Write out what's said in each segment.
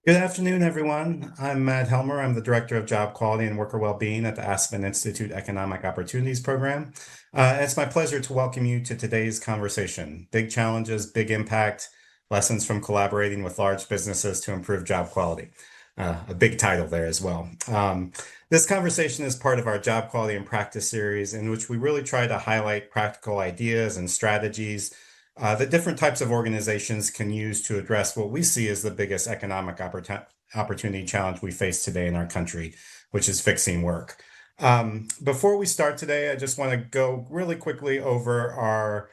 Good afternoon, everyone. I'm Matt Helmer. I'm the Director of Job Quality and Worker Wellbeing at the Aspen Institute Economic Opportunities Program. It's my pleasure to welcome you to today's conversation: Big Challenges, Big Impact, Lessons from Collaborating with Large Businesses to Improve Job Quality. A big title there as well. This conversation is part of our Job Quality and Practice series, in which we really try to highlight practical ideas and strategies that different types of organizations can use to address what we see as the biggest economic opportunity challenge we face today in our country, which is fixing work. Before we start today, I just want to go really quickly over our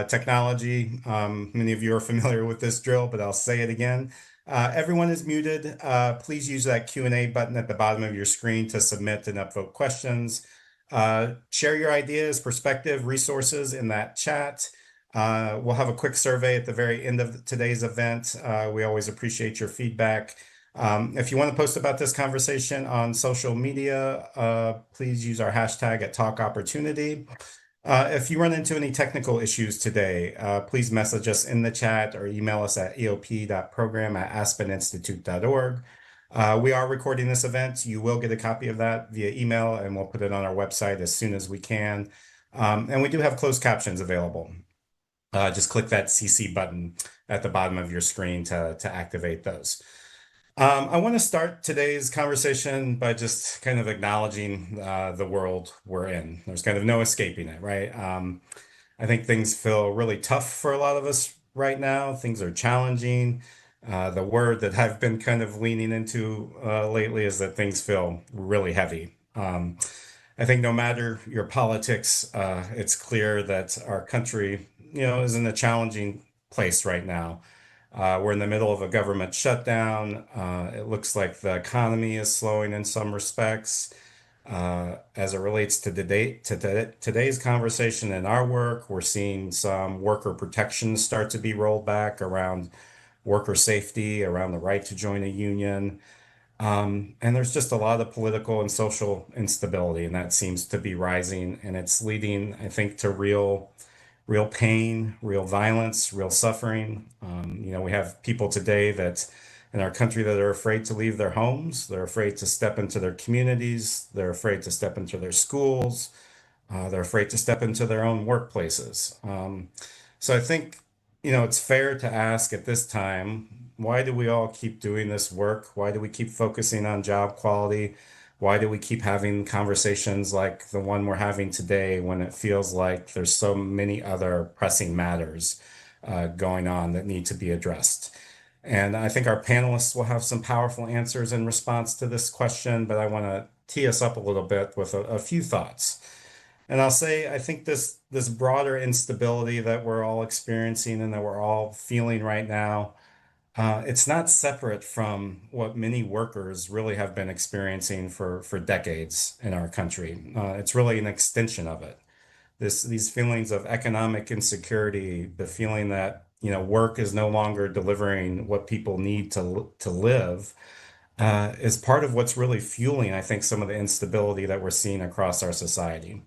technology. Many of you are familiar with this drill, but I'll say it again. Everyone is muted. Please use that Q&A button at the bottom of your screen to submit and upvote questions. Share your ideas, perspective, resources in that chat. We'll have a quick survey at the very end of today's event. We always appreciate your feedback. If you want to post about this conversation on social media, please use our hashtag at Talk Opportunity. If you run into any technical issues today, please message us in the chat or email us at eop.program@aspeninstitute.org. We are recording this event. You will get a copy of that via email, and we'll put it on our website as soon as we can. And we do have closed captions available. Just click that CC button at the bottom of your screen to activate those. I want to start today's conversation by just kind of acknowledging the world we're in. There's kind of no escaping it, right? I think things feel really tough for a lot of us right now. Things are challenging. The word that I've been kind of leaning into lately is that things feel really heavy. I think no matter your politics, it's clear that our country, is in a challenging place right now. We're in the middle of a government shutdown. It looks like the economy is slowing in some respects. As it relates to today's conversation and our work, we're seeing some worker protections start to be rolled back around worker safety, around the right to join a union. And there's just a lot of political and social instability, and that seems to be rising, and it's leading, I think, to real pain, real violence, real suffering. We have people today that in our country that are afraid to leave their homes. They're afraid to step into their communities. They're afraid to step into their schools. They're afraid to step into their own workplaces. So I think, it's fair to ask at this time, why do we all keep doing this work? Why do we keep focusing on job quality? Why do we keep having conversations like the one we're having today when it feels like there's so many other pressing matters going on that need to be addressed? And I think our panelists will have some powerful answers in response to this question, but I want to tee us up a little bit with a few thoughts. And I'll say, I think this broader instability that we're all experiencing and that we're all feeling right now, it's not separate from what many workers really have been experiencing for decades in our country. It's really an extension of it. These feelings of economic insecurity, the feeling that, work is no longer delivering what people need to live, is part of what's really fueling, I think, some of the instability that we're seeing across our society.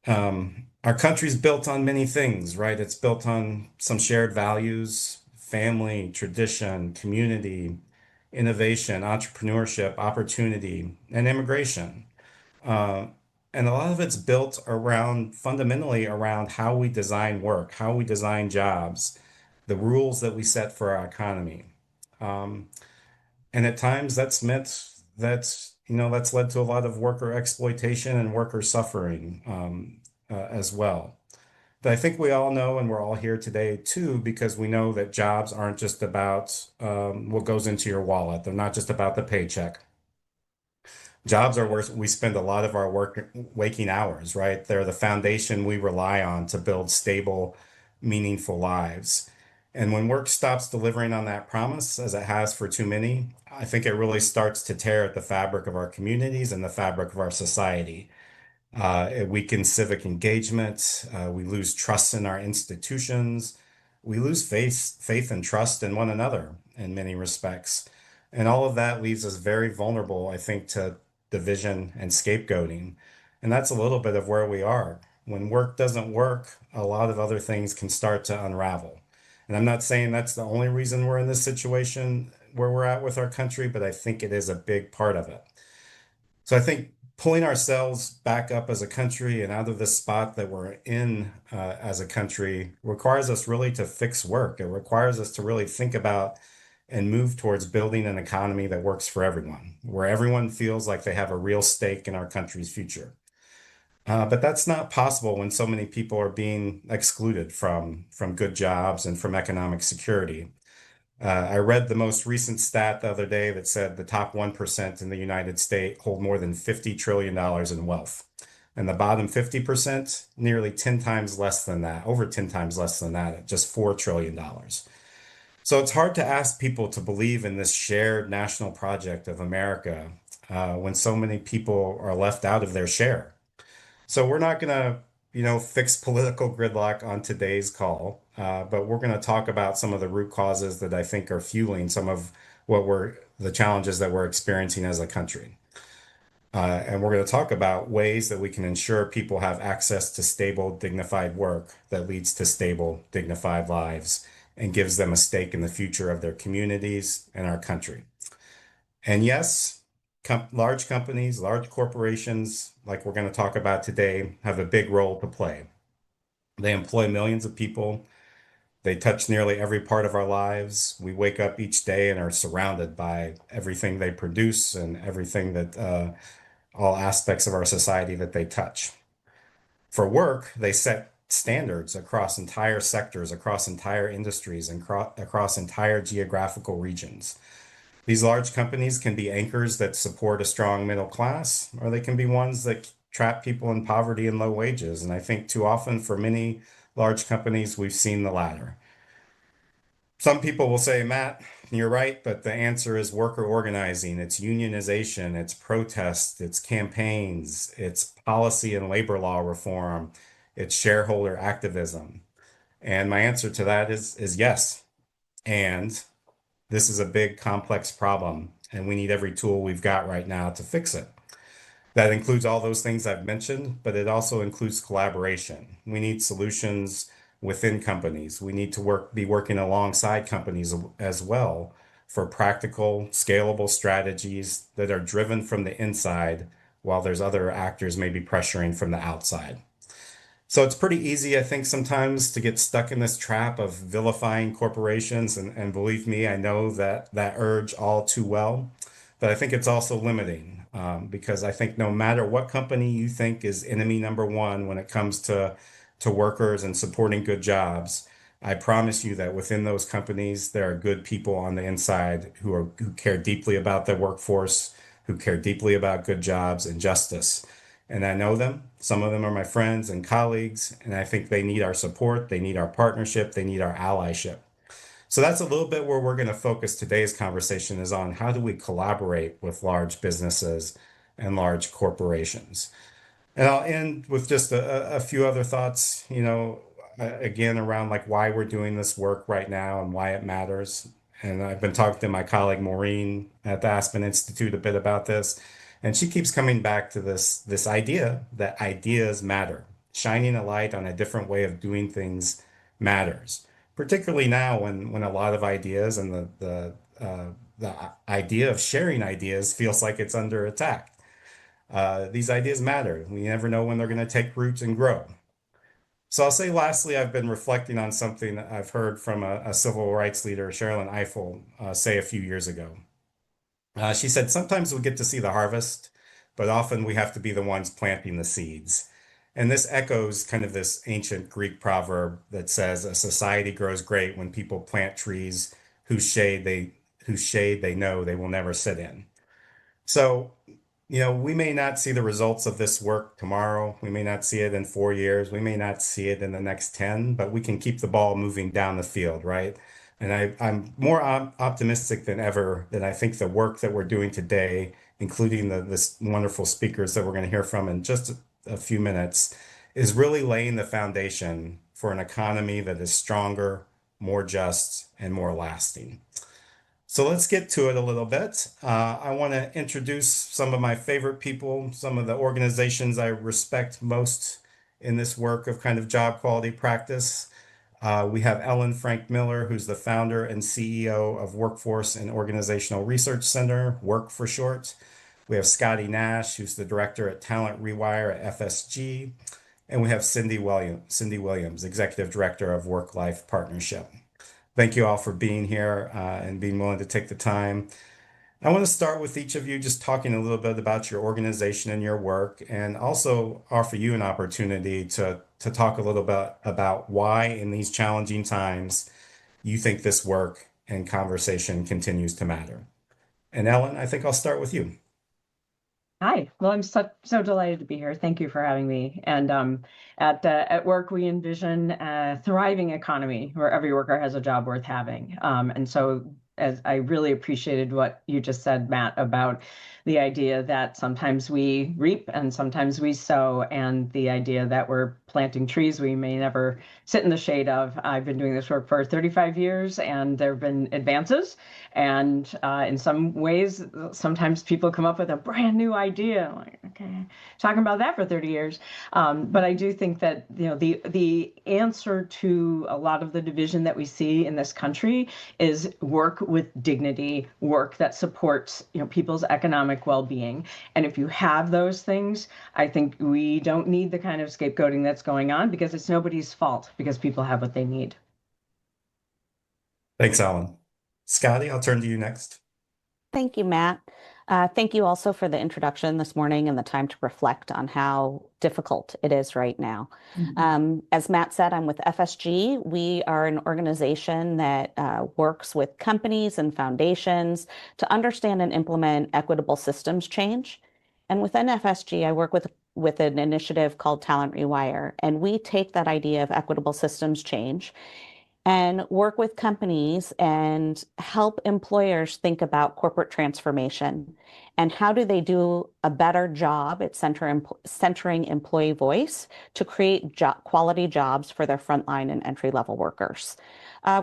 Our country's built on many things, right? It's built on some shared values, family, tradition, community, innovation, entrepreneurship, opportunity, and immigration. Uh, and a lot of it's built fundamentally around how we design work, how we design jobs, the rules that we set for our economy. Um, and at times that's led to a lot of worker exploitation and worker suffering as well. But I think we all know, and we're all here today too, because we know that jobs aren't just about what goes into your wallet. They're not just about the paycheck. Jobs are where we spend a lot of our waking hours, right? They're the foundation we rely on to build stable, meaningful lives. And when work stops delivering on that promise, as it has for too many, I think it really starts to tear at the fabric of our communities and the fabric of our society. It weakens civic engagement. We lose trust in our institutions. We lose faith and trust in one another in many respects. And all of that leaves us very vulnerable, I think, to division and scapegoating. And that's a little bit of where we are. When work doesn't work, a lot of other things can start to unravel. And I'm not saying that's the only reason we're in this situation where we're at with our country, but I think it is a big part of it. So I think pulling ourselves back up as a country and out of the spot that we're in as a country requires us really to fix work. It requires us to really think about and move towards building an economy that works for everyone, where everyone feels like they have a real stake in our country's future. But that's not possible when so many people are being excluded from good jobs and from economic security. I read the most recent stat the other day that said the top 1% in the United States hold more than $50 trillion in wealth. And the bottom 50%, nearly 10 times less than that, over 10 times less than that, at just $4 trillion. So it's hard to ask people to believe in this shared national project of America when so many people are left out of their share. So we're not going to, fix political gridlock on today's call, but we're going to talk about some of the root causes that I think are fueling some of the challenges that we're experiencing as a country. And we're going to talk about ways that we can ensure people have access to stable, dignified work that leads to stable, dignified lives and gives them a stake in the future of their communities and our country. And yes, large companies, large corporations, like we're going to talk about today, have a big role to play. They employ millions of people. They touch nearly every part of our lives. We wake up each day and are surrounded by everything they produce and everything that all aspects of our society that they touch. For work, they set standards across entire sectors, across entire industries, and across entire geographical regions. These large companies can be anchors that support a strong middle class, or they can be ones that trap people in poverty and low wages. And I think too often for many large companies, we've seen the latter. Some people will say, Matt, you're right, but the answer is worker organizing, it's unionization, it's protest, it's campaigns, it's policy and labor law reform, it's shareholder activism. And my answer to that is yes. And this is a big, complex problem, and we need every tool we've got right now to fix it. That includes all those things I've mentioned, but it also includes collaboration. We need solutions within companies. We need to be working alongside companies as well for practical, scalable strategies that are driven from the inside, while there's other actors maybe pressuring from the outside. So it's pretty easy, I think, sometimes to get stuck in this trap of vilifying corporations. And believe me, I know that urge all too well. But I think it's also limiting because I think no matter what company you think is enemy number one when it comes to workers and supporting good jobs, I promise you that within those companies, there are good people on the inside who care deeply about their workforce, who care deeply about good jobs and justice. And I know them. Some of them are my friends and colleagues, and I think they need our support, they need our partnership, they need our allyship. So that's a little bit where we're going to focus today's conversation is on how do we collaborate with large businesses and large corporations. And I'll end with just a few other thoughts, again, around like why we're doing this work right now and why it matters. And I've been talking to my colleague Maureen at the Aspen Institute a bit about this, and she keeps coming back to this idea that ideas matter. Shining a light on a different way of doing things matters, particularly now when a lot of ideas and the idea of sharing ideas feels like it's under attack. These ideas matter. We never know when they're going to take roots and grow. So I'll say lastly, I've been reflecting on something that I've heard from a civil rights leader, Sherilyn Ifill, say a few years ago. She said, sometimes we get to see the harvest, but often we have to be the ones planting the seeds. And this echoes kind of this ancient Greek proverb that says a society grows great when people plant trees whose shade they know they will never sit in. So we may not see the results of this work tomorrow. We may not see it in 4 years. We may not see it in the next 10, but we can keep the ball moving down the field, right? And I'm more optimistic than ever that I think the work that we're doing today, including this wonderful speakers that we're going to hear from in just a few minutes, is really laying the foundation for an economy that is stronger, more just, and more lasting. So let's get to it a little bit. I want to introduce some of my favorite people, some of the organizations I respect most in this work of kind of job quality practice. We have Ellen Frank Miller, who's the founder and CEO of Workforce and Organizational Research Center, WORK for short. We have Scotty Nash, who's the director at Talent Rewire at FSG. And we have Cindy Williams, Executive Director of Work-Life Partnership. Thank you all for being here and being willing to take the time. I want to start with each of you just talking a little bit about your organization and your work, and also offer you an opportunity to talk a little bit about why in these challenging times you think this work and conversation continues to matter. And Ellen, I think I'll start with you. Hi. Well, I'm so delighted to be here. Thank you for having me. And at work, we envision a thriving economy where every worker has a job worth having. And so, as I really appreciated what you just said, Matt, about the idea that sometimes we reap and sometimes we sow, and the idea that we're planting trees we may never sit in the shade of. I've been doing this work for 35 years, and there have been advances. And in some ways, sometimes people come up with a brand new idea. Like, okay, talking about that for 30 years. But I do think that the answer to a lot of the division that we see in this country is work with dignity, work that supports people's economic well-being. And if you have those things, I think we don't need the kind of scapegoating that's going on, because it's nobody's fault, because people have what they need. Thanks, Ellen. Scotty, I'll turn to you next. Thank you, Matt. Thank you also for the introduction this morning and the time to reflect on how difficult it is right now. As Matt said, I'm with FSG. We are an organization that works with companies and foundations to understand and implement equitable systems change. And within FSG, I work with an initiative called Talent Rewire. And we take that idea of equitable systems change and work with companies and help employers think about corporate transformation and how do they do a better job at centering employee voice to create quality jobs for their frontline and entry-level workers.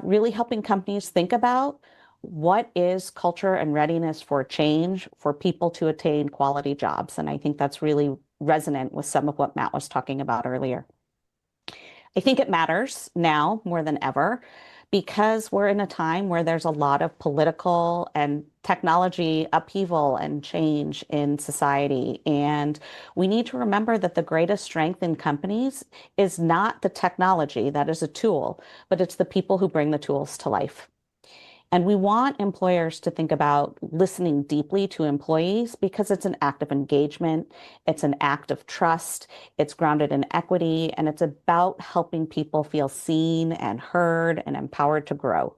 Really helping companies think about what is culture and readiness for change for people to attain quality jobs. And I think that's really resonant with some of what Matt was talking about earlier. I think it matters now more than ever because we're in a time where there's a lot of political and technology upheaval and change in society. And we need to remember that the greatest strength in companies is not the technology, that is a tool, but it's the people who bring the tools to life. And we want employers to think about listening deeply to employees because it's an act of engagement, it's an act of trust, it's grounded in equity, and it's about helping people feel seen and heard and empowered to grow.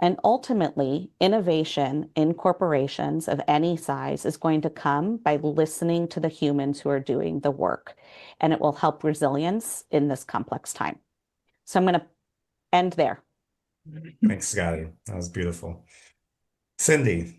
And ultimately, innovation in corporations of any size is going to come by listening to the humans who are doing the work, and it will help resilience in this complex time. So I'm going to end there. Thanks, Scotty. That was beautiful. Cindy.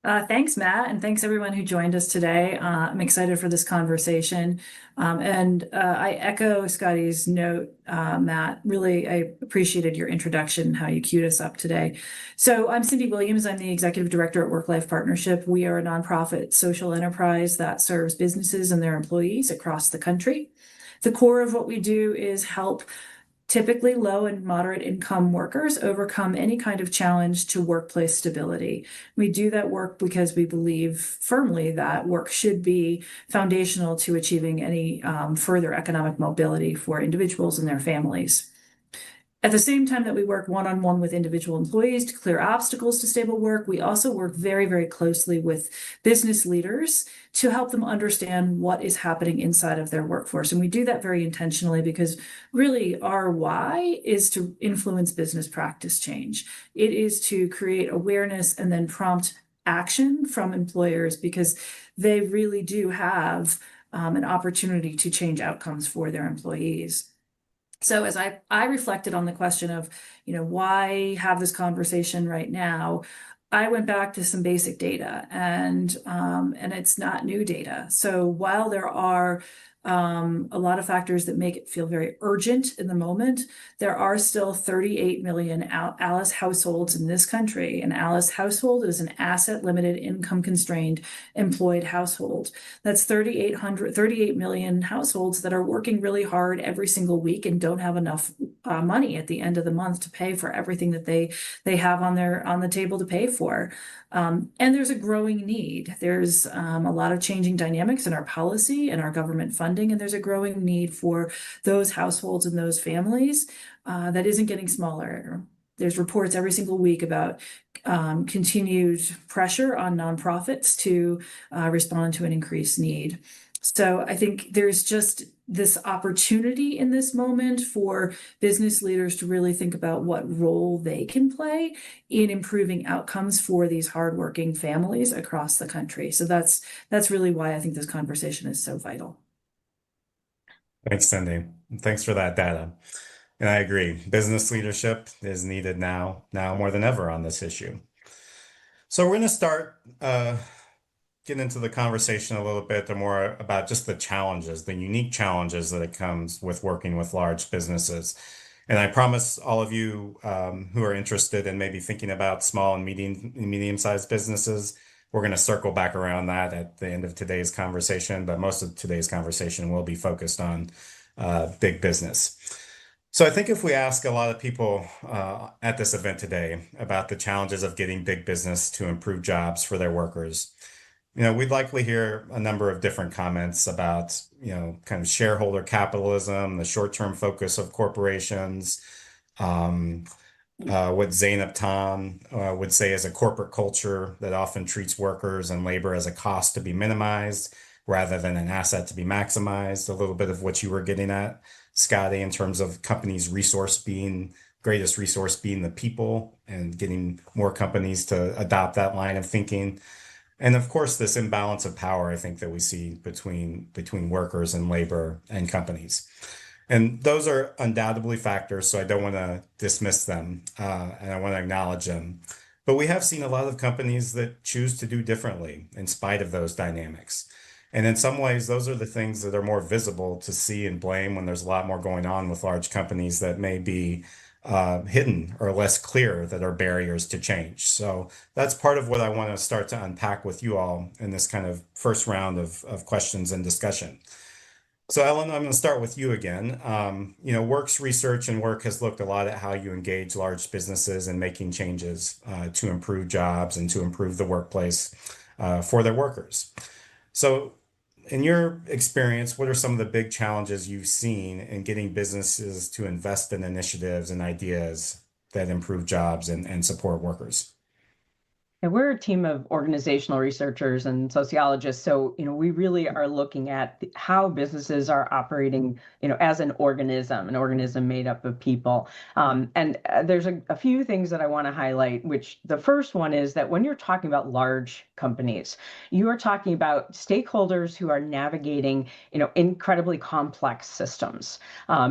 Thanks, Matt, and thanks everyone who joined us today. I'm excited for this conversation. I echo Scotty's note, Matt. Really, I appreciated your introduction, how you queued us up today. So I'm Cindy Williams. I'm the Executive Director at Work-Life Partnership. We are a nonprofit social enterprise that serves businesses and their employees across the country. The core of what we do is help typically low and moderate income workers overcome any kind of challenge to workplace stability. We do that work because we believe firmly that work should be foundational to achieving any further economic mobility for individuals and their families. At the same time that we work one-on-one with individual employees to clear obstacles to stable work, we also work very, very closely with business leaders to help them understand what is happening inside of their workforce. And we do that very intentionally because really our why is to influence business practice change. It is to create awareness and then prompt action from employers because they really do have an opportunity to change outcomes for their employees. So as I reflected on the question of, why have this conversation right now, I went back to some basic data and it's not new data. So while there are a lot of factors that make it feel very urgent in the moment, there are still 38 million ALICE households in this country. An ALICE household is an asset limited, income constrained, employed household. That's 38 million households that are working really hard every single week and don't have enough money at the end of the month to pay for everything that they have on the table to pay for. And there's a growing need. There's a lot of changing dynamics in our policy and our government funding, and there's a growing need for those households and those families that isn't getting smaller. There's reports every single week about continued pressure on nonprofits to respond to an increased need. So I think there's just this opportunity in this moment for business leaders to really think about what role they can play in improving outcomes for these hardworking families across the country. So that's really why I think this conversation is so vital. Thanks, Cindy. Thanks for that data. And I agree. Business leadership is needed now more than ever on this issue. So we're going to start get into the conversation a little bit more about just the challenges, the unique challenges that it comes with working with large businesses. And I promise all of you who are interested in maybe thinking about small and medium-sized businesses, we're going to circle back around that at the end of today's conversation, but most of today's conversation will be focused on big business. So I think if we ask a lot of people at this event today about the challenges of getting big business to improve jobs for their workers, we'd likely hear a number of different comments about, kind of shareholder capitalism, the short-term focus of corporations, what Zainab Tom would say is a corporate culture that often treats workers and labor as a cost to be minimized rather than an asset to be maximized. A little bit of what you were getting at, Scotty, in terms of companies' greatest resource being the people, and getting more companies to adopt that line of thinking. And of course, this imbalance of power, I think, that we see between workers and labor and companies. And those are undoubtedly factors, so I don't want to dismiss them, and I want to acknowledge them. But we have seen a lot of companies that choose to do differently in spite of those dynamics. And in some ways, those are the things that are more visible to see and blame when there's a lot more going on with large companies that may be hidden or less clear, that are barriers to change. So that's part of what I want to start to unpack with you all in this kind of first round of questions and discussion. So Ellen, I'm going to start with you again. Work's research and work has looked a lot at how you engage large businesses in making changes to improve jobs and to improve the workplace for their workers. So in your experience, what are some of the big challenges you've seen in getting businesses to invest in initiatives and ideas that improve jobs and support workers? And we're a team of organizational researchers and sociologists. So, we really are looking at how businesses are operating, as an organism made up of people. And there's a few things that I want to highlight, which the first one is that when you're talking about large companies, you are talking about stakeholders who are navigating, incredibly complex systems.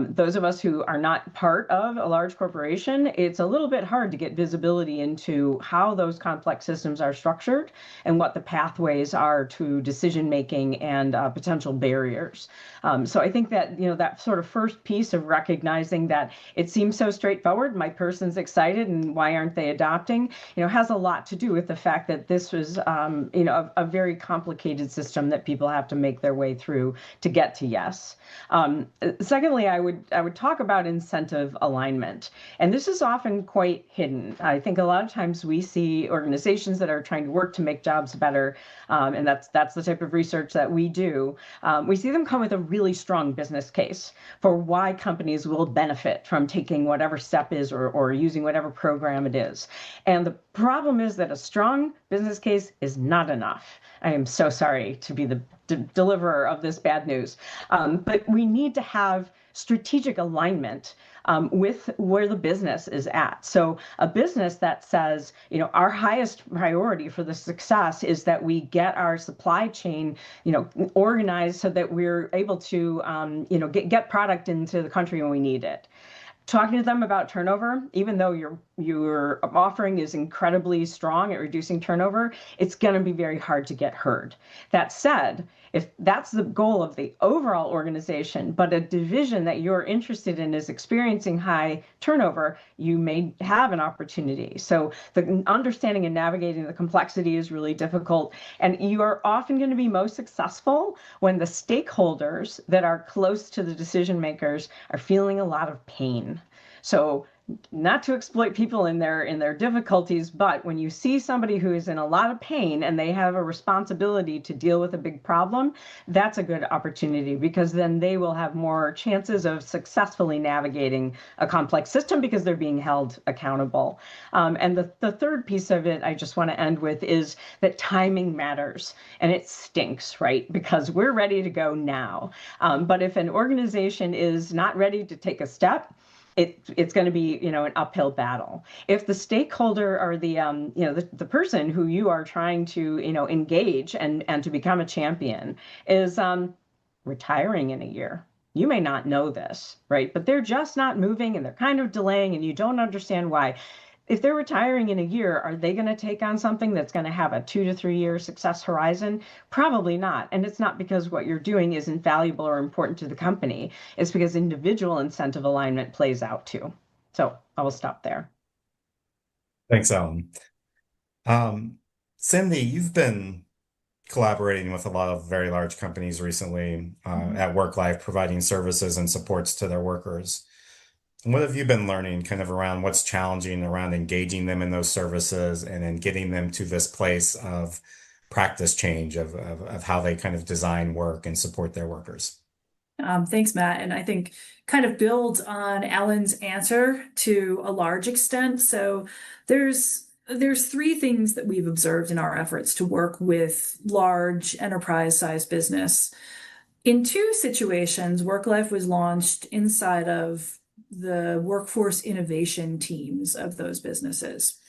Those of us who are not part of a large corporation, it's a little bit hard to get visibility into how those complex systems are structured and what the pathways are to decision making and potential barriers. So I think that that sort of first piece of recognizing that it seems so straightforward, my person's excited, and why aren't they adopting? Has a lot to do with the fact that this was a very complicated system that people have to make their way through to get to yes. Secondly, I would talk about incentive alignment, and this is often quite hidden. I think a lot of times we see organizations that are trying to work to make jobs better, and that's the type of research that we do. We see them come with a really strong business case for why companies will benefit from taking whatever step is or using whatever program it is. And the problem is that a strong business case is not enough. I am so sorry to be the deliverer of this bad news, but we need to have strategic alignment with where the business is at. So a business that says, our highest priority for the success is that we get our supply chain, organized so that we're able to, get product into the country when we need it. Talking to them about turnover, even though your offering is incredibly strong at reducing turnover, it's going to be very hard to get heard. That said, if that's the goal of the overall organization, but a division that you're interested in is experiencing high turnover, you may have an opportunity. So the understanding and navigating the complexity is really difficult. And you are often going to be most successful when the stakeholders that are close to the decision makers are feeling a lot of pain. So not to exploit people in their difficulties, but when you see somebody who is in a lot of pain and they have a responsibility to deal with a big problem, that's a good opportunity, because then they will have more chances of successfully navigating a complex system because they're being held accountable. And the third piece of it I just want to end with is that timing matters, and it stinks, right? Because we're ready to go now. But if an organization is not ready to take a step, it's going to be, an uphill battle. If the stakeholder or the person who you are trying to, engage and to become a champion is retiring in a year, you may not know this, right? But they're just not moving and they're kind of delaying and you don't understand why. If they're retiring in a year, are they going to take on something that's going to have a 2 to 3 year success horizon? Probably not. And it's not because what you're doing isn't valuable or important to the company. It's because individual incentive alignment plays out too. So I will stop there. Thanks, Ellen. Cindy, you've been collaborating with a lot of very large companies recently at WorkLife, providing services and supports to their workers. What have you been learning kind of around what's challenging around engaging them in those services and then getting them to this place of practice change of how they kind of design work and support their workers? Thanks, Matt. And I think kind of builds on Ellen's answer to a large extent. So there's three things that we've observed in our efforts to work with large enterprise-sized business. In two situations, WorkLife was launched inside of the workforce innovation teams of those businesses.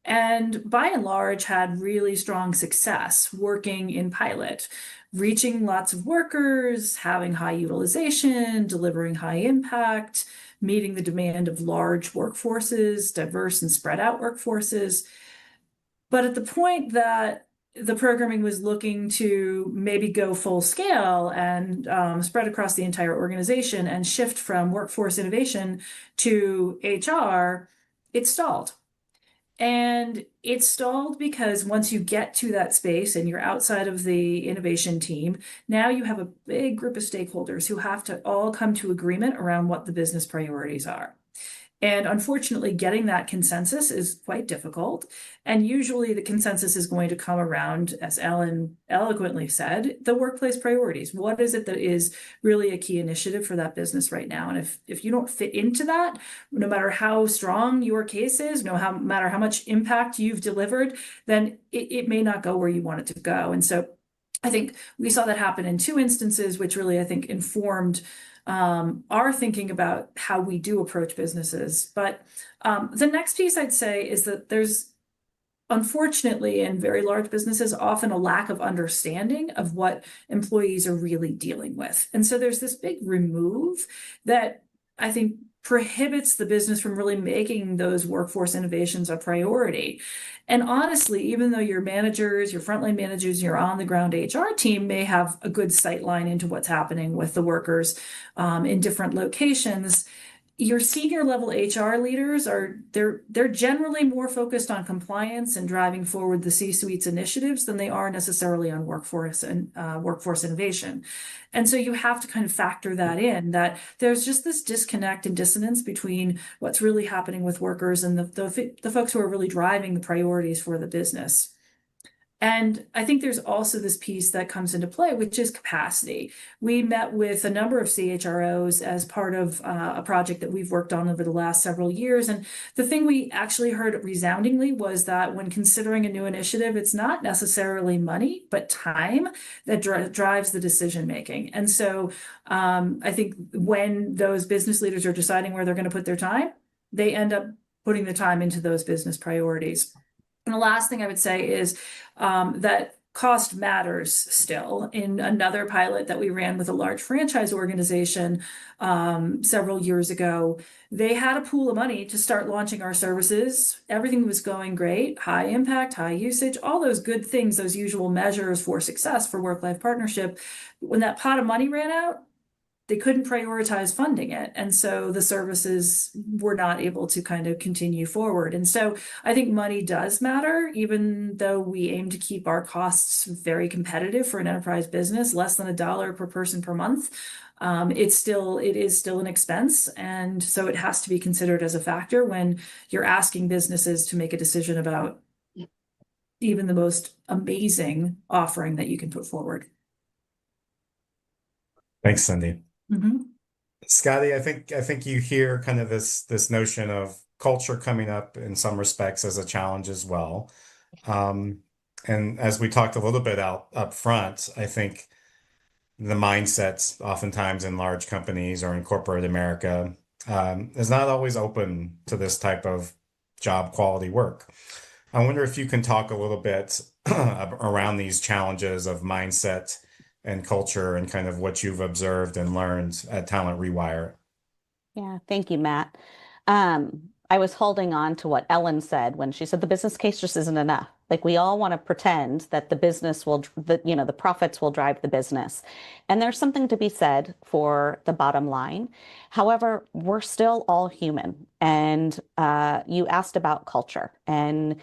And by and large had really strong success working in pilot, reaching lots of workers, having high utilization, delivering high impact, meeting the demand of large workforces, diverse and spread out workforces. But at the point that the programming was looking to maybe go full scale and spread across the entire organization and shift from workforce innovation to HR, it stalled. And it stalled because once you get to that space and you're outside of the innovation team, now you have a big group of stakeholders who have to all come to agreement around what the business priorities are. And unfortunately, getting that consensus is quite difficult. And usually the consensus is going to come around, as Ellen eloquently said, the workplace priorities. What is it that is really a key initiative for that business right now? And if you don't fit into that, no matter how strong your case is, no matter how much impact you've delivered, then it may not go where you want it to go. And so I think we saw that happen in two instances, which really, I think, informed our thinking about how we do approach businesses. But the next piece I'd say is that there's, unfortunately, in very large businesses, often a lack of understanding of what employees are really dealing with. And so there's this big remove that I think prohibits the business from really making those workforce innovations a priority. And honestly, even though your managers, your frontline managers, your on-the-ground HR team may have a good sight line into what's happening with the workers in different locations, your senior level HR leaders they're generally more focused on compliance and driving forward the C-suite's initiatives than they are necessarily on workforce and workforce innovation. And so you have to kind of factor that in, that there's just this disconnect and dissonance between what's really happening with workers and the folks who are really driving the priorities for the business. And I think there's also this piece that comes into play, which is capacity. We met with a number of CHROs as part of a project that we've worked on over the last several years. And the thing we actually heard resoundingly was that when considering a new initiative, it's not necessarily money, but time that drives the decision making. And so I think when those business leaders are deciding where they're going to put their time, they end up putting the time into those business priorities. And the last thing I would say is that cost matters still. In another pilot that we ran with a large franchise organization several years ago, they had a pool of money to start launching our services. Everything was going great, high impact, high usage, all those good things, those usual measures for success for work-life partnership. When that pot of money ran out, they couldn't prioritize funding it. And so the services were not able to kind of continue forward. And so I think money does matter, even though we aim to keep our costs very competitive for an enterprise business, less than $1 per person per month. It is still an expense. And so it has to be considered as a factor when you're asking businesses to make a decision about even the most amazing offering that you can put forward. Thanks, Cindy. Mm-hmm. Scotty, I think you hear kind of this notion of culture coming up in some respects as a challenge as well. And as we talked a little bit up front, I think the mindsets oftentimes in large companies or in corporate America is not always open to this type of job quality work. I wonder if you can talk a little bit around these challenges of mindset and culture and kind of what you've observed and learned at Talent Rewire. Yeah, thank you, Matt. I was holding on to what Ellen said when she said the business case just isn't enough. Like we all want to pretend that the business will, the profits will drive the business. And there's something to be said for the bottom line. However, we're still all human. And you asked about culture. And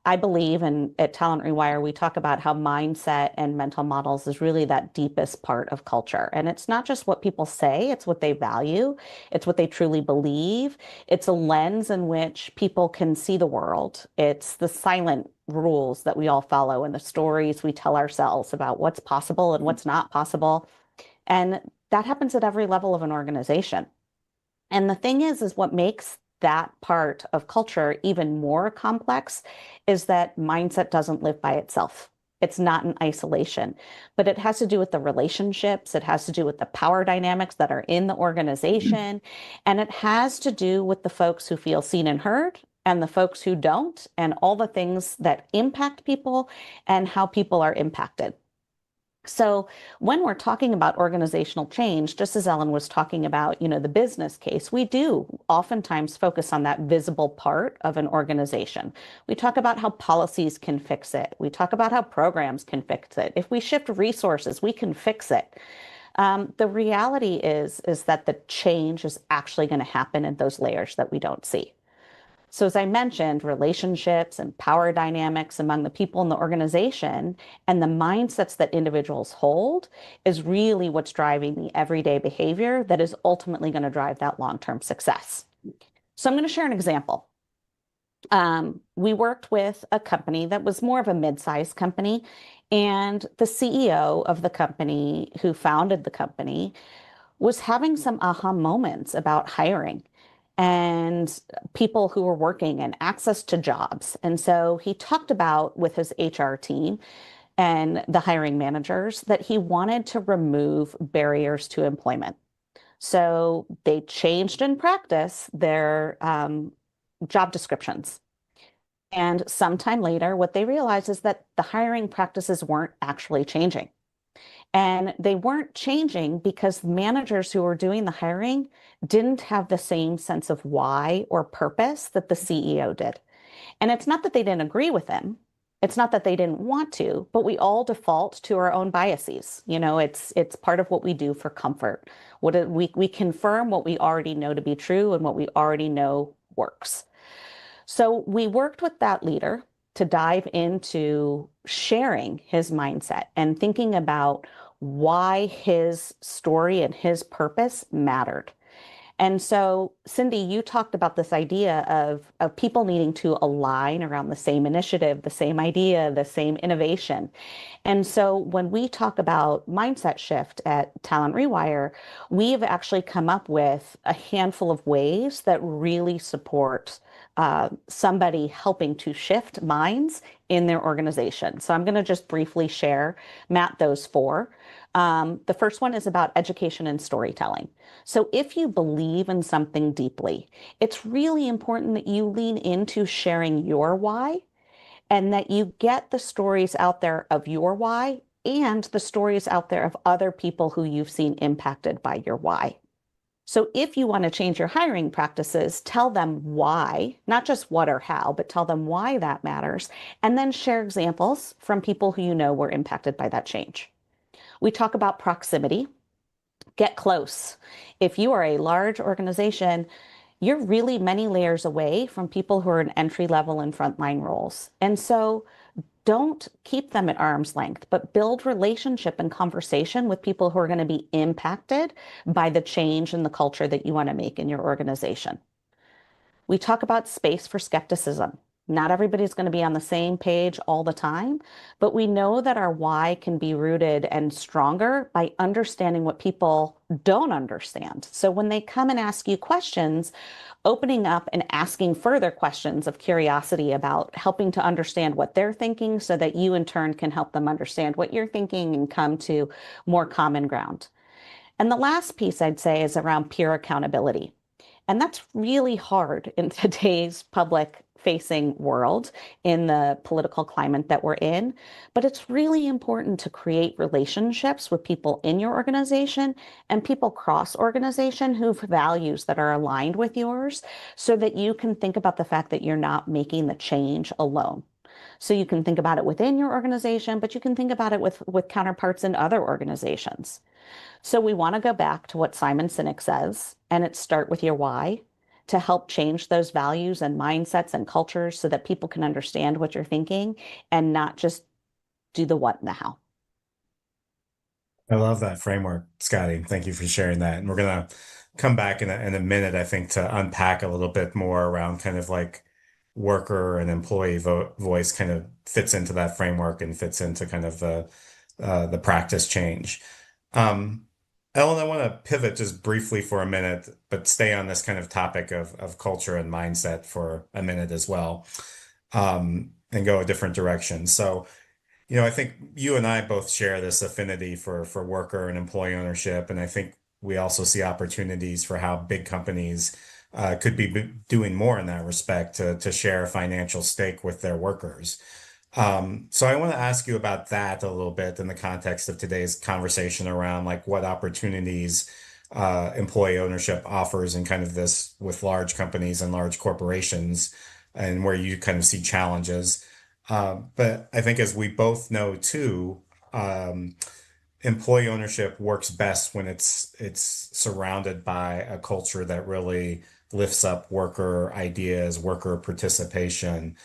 I believe, and at Talent Rewire, we talk about how mindset and mental models is really that deepest part of culture. And it's not just what people say, it's what they value, it's what they truly believe. It's a lens in which people can see the world. It's the silent rules that we all follow and the stories we tell ourselves about what's possible and what's not possible. And that happens at every level of an organization. And the thing is what makes that part of culture even more complex is that mindset doesn't live by itself. It's not in isolation, but it has to do with the relationships. It has to do with the power dynamics that are in the organization. And it has to do with the folks who feel seen and heard and the folks who don't, and all the things that impact people and how people are impacted. So when we're talking about organizational change, just as Ellen was talking about, the business case, we do oftentimes focus on that visible part of an organization. We talk about how policies can fix it. We talk about how programs can fix it. If we shift resources, we can fix it. The reality is that the change is actually going to happen in those layers that we don't see. So as I mentioned, relationships and power dynamics among the people in the organization and the mindsets that individuals hold is really what's driving the everyday behavior that is ultimately going to drive that long-term success. So I'm going to share an example. We worked with a company that was more of a mid-sized company, and the CEO of the company who founded the company was having some aha moments about hiring and people who were working and access to jobs. And so he talked about with his HR team and the hiring managers that he wanted to remove barriers to employment. So they changed in practice their job descriptions. And sometime later, what they realized is that the hiring practices weren't actually changing. And they weren't changing because managers who were doing the hiring didn't have the same sense of why or purpose that the CEO did. And it's not that they didn't agree with him. It's not that they didn't want to, but we all default to our own biases. It's part of what we do for comfort. We confirm what we already know to be true and what we already know works. So we worked with that leader to dive into sharing his mindset and thinking about why his story and his purpose mattered. And so, Cindy, you talked about this idea of people needing to align around the same initiative, the same idea, the same innovation. And so when we talk about mindset shift at Talent Rewire, we've actually come up with a handful of ways that really support somebody helping to shift minds in their organization. So I'm going to just briefly share, Matt, those four. The first one is about education and storytelling. So if you believe in something deeply, it's really important that you lean into sharing your why and that you get the stories out there of your why and the stories out there of other people who you've seen impacted by your why. So if you want to change your hiring practices, tell them why, not just what or how, but tell them why that matters, and then share examples from people who you know were impacted by that change. We talk about proximity. Get close. If you are a large organization, you're really many layers away from people who are in entry level and frontline roles. And so don't keep them at arm's length, but build relationship and conversation with people who are going to be impacted by the change in the culture that you want to make in your organization. We talk about space for skepticism. Not everybody's going to be on the same page all the time, but we know that our why can be rooted and stronger by understanding what people don't understand. So when they come and ask you questions, opening up and asking further questions of curiosity about helping to understand what they're thinking so that you in turn can help them understand what you're thinking and come to more common ground. And the last piece I'd say is around peer accountability. And that's really hard in today's public facing world, in the political climate that we're in. But it's really important to create relationships with people in your organization and people cross organization who have values that are aligned with yours so that you can think about the fact that you're not making the change alone. So you can think about it within your organization, but you can think about it with counterparts in other organizations. So we want to go back to what Simon Sinek says, and it's start with your why to help change those values and mindsets and cultures so that people can understand what you're thinking and not just do the what and the how. I love that framework, Scotty. Thank you for sharing that. And we're gonna come back in a minute, I think, to unpack a little bit more around kind of like worker and employee voice kind of fits into that framework and fits into kind of the practice change. Um, Ellen, I want to pivot just briefly for a minute, but stay on this kind of topic of culture and mindset for a minute as well, and go a different direction. So, I think you and I both share this affinity for worker and employee ownership, and I think we also see opportunities for how big companies could be doing more in that respect to share a financial stake with their workers. So I want to ask you about that a little bit in the context of today's conversation around like what opportunities employee ownership offers and kind of this with large companies and large corporations and where you kind of see challenges. But I think as we both know too, um, employee ownership works best when it's surrounded by a culture that really lifts up worker ideas, worker participation.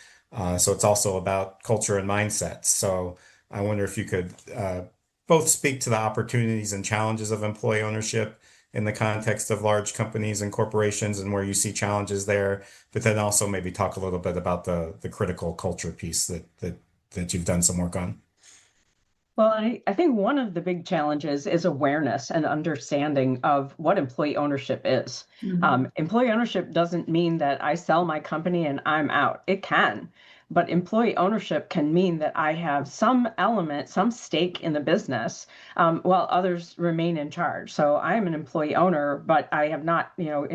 So it's also about culture and mindset. So I wonder if you could both speak to the opportunities and challenges of employee ownership in the context of large companies and corporations and where you see challenges there, but then also maybe talk a little bit about the critical culture piece that you've done some work on. Well, I think one of the big challenges is awareness and understanding of what employee ownership is. Employee ownership doesn't mean that I sell my company and I'm out. It can, but employee ownership can mean that I have some element, some stake in the business, while others remain in charge. So I am an employee owner, but I have not,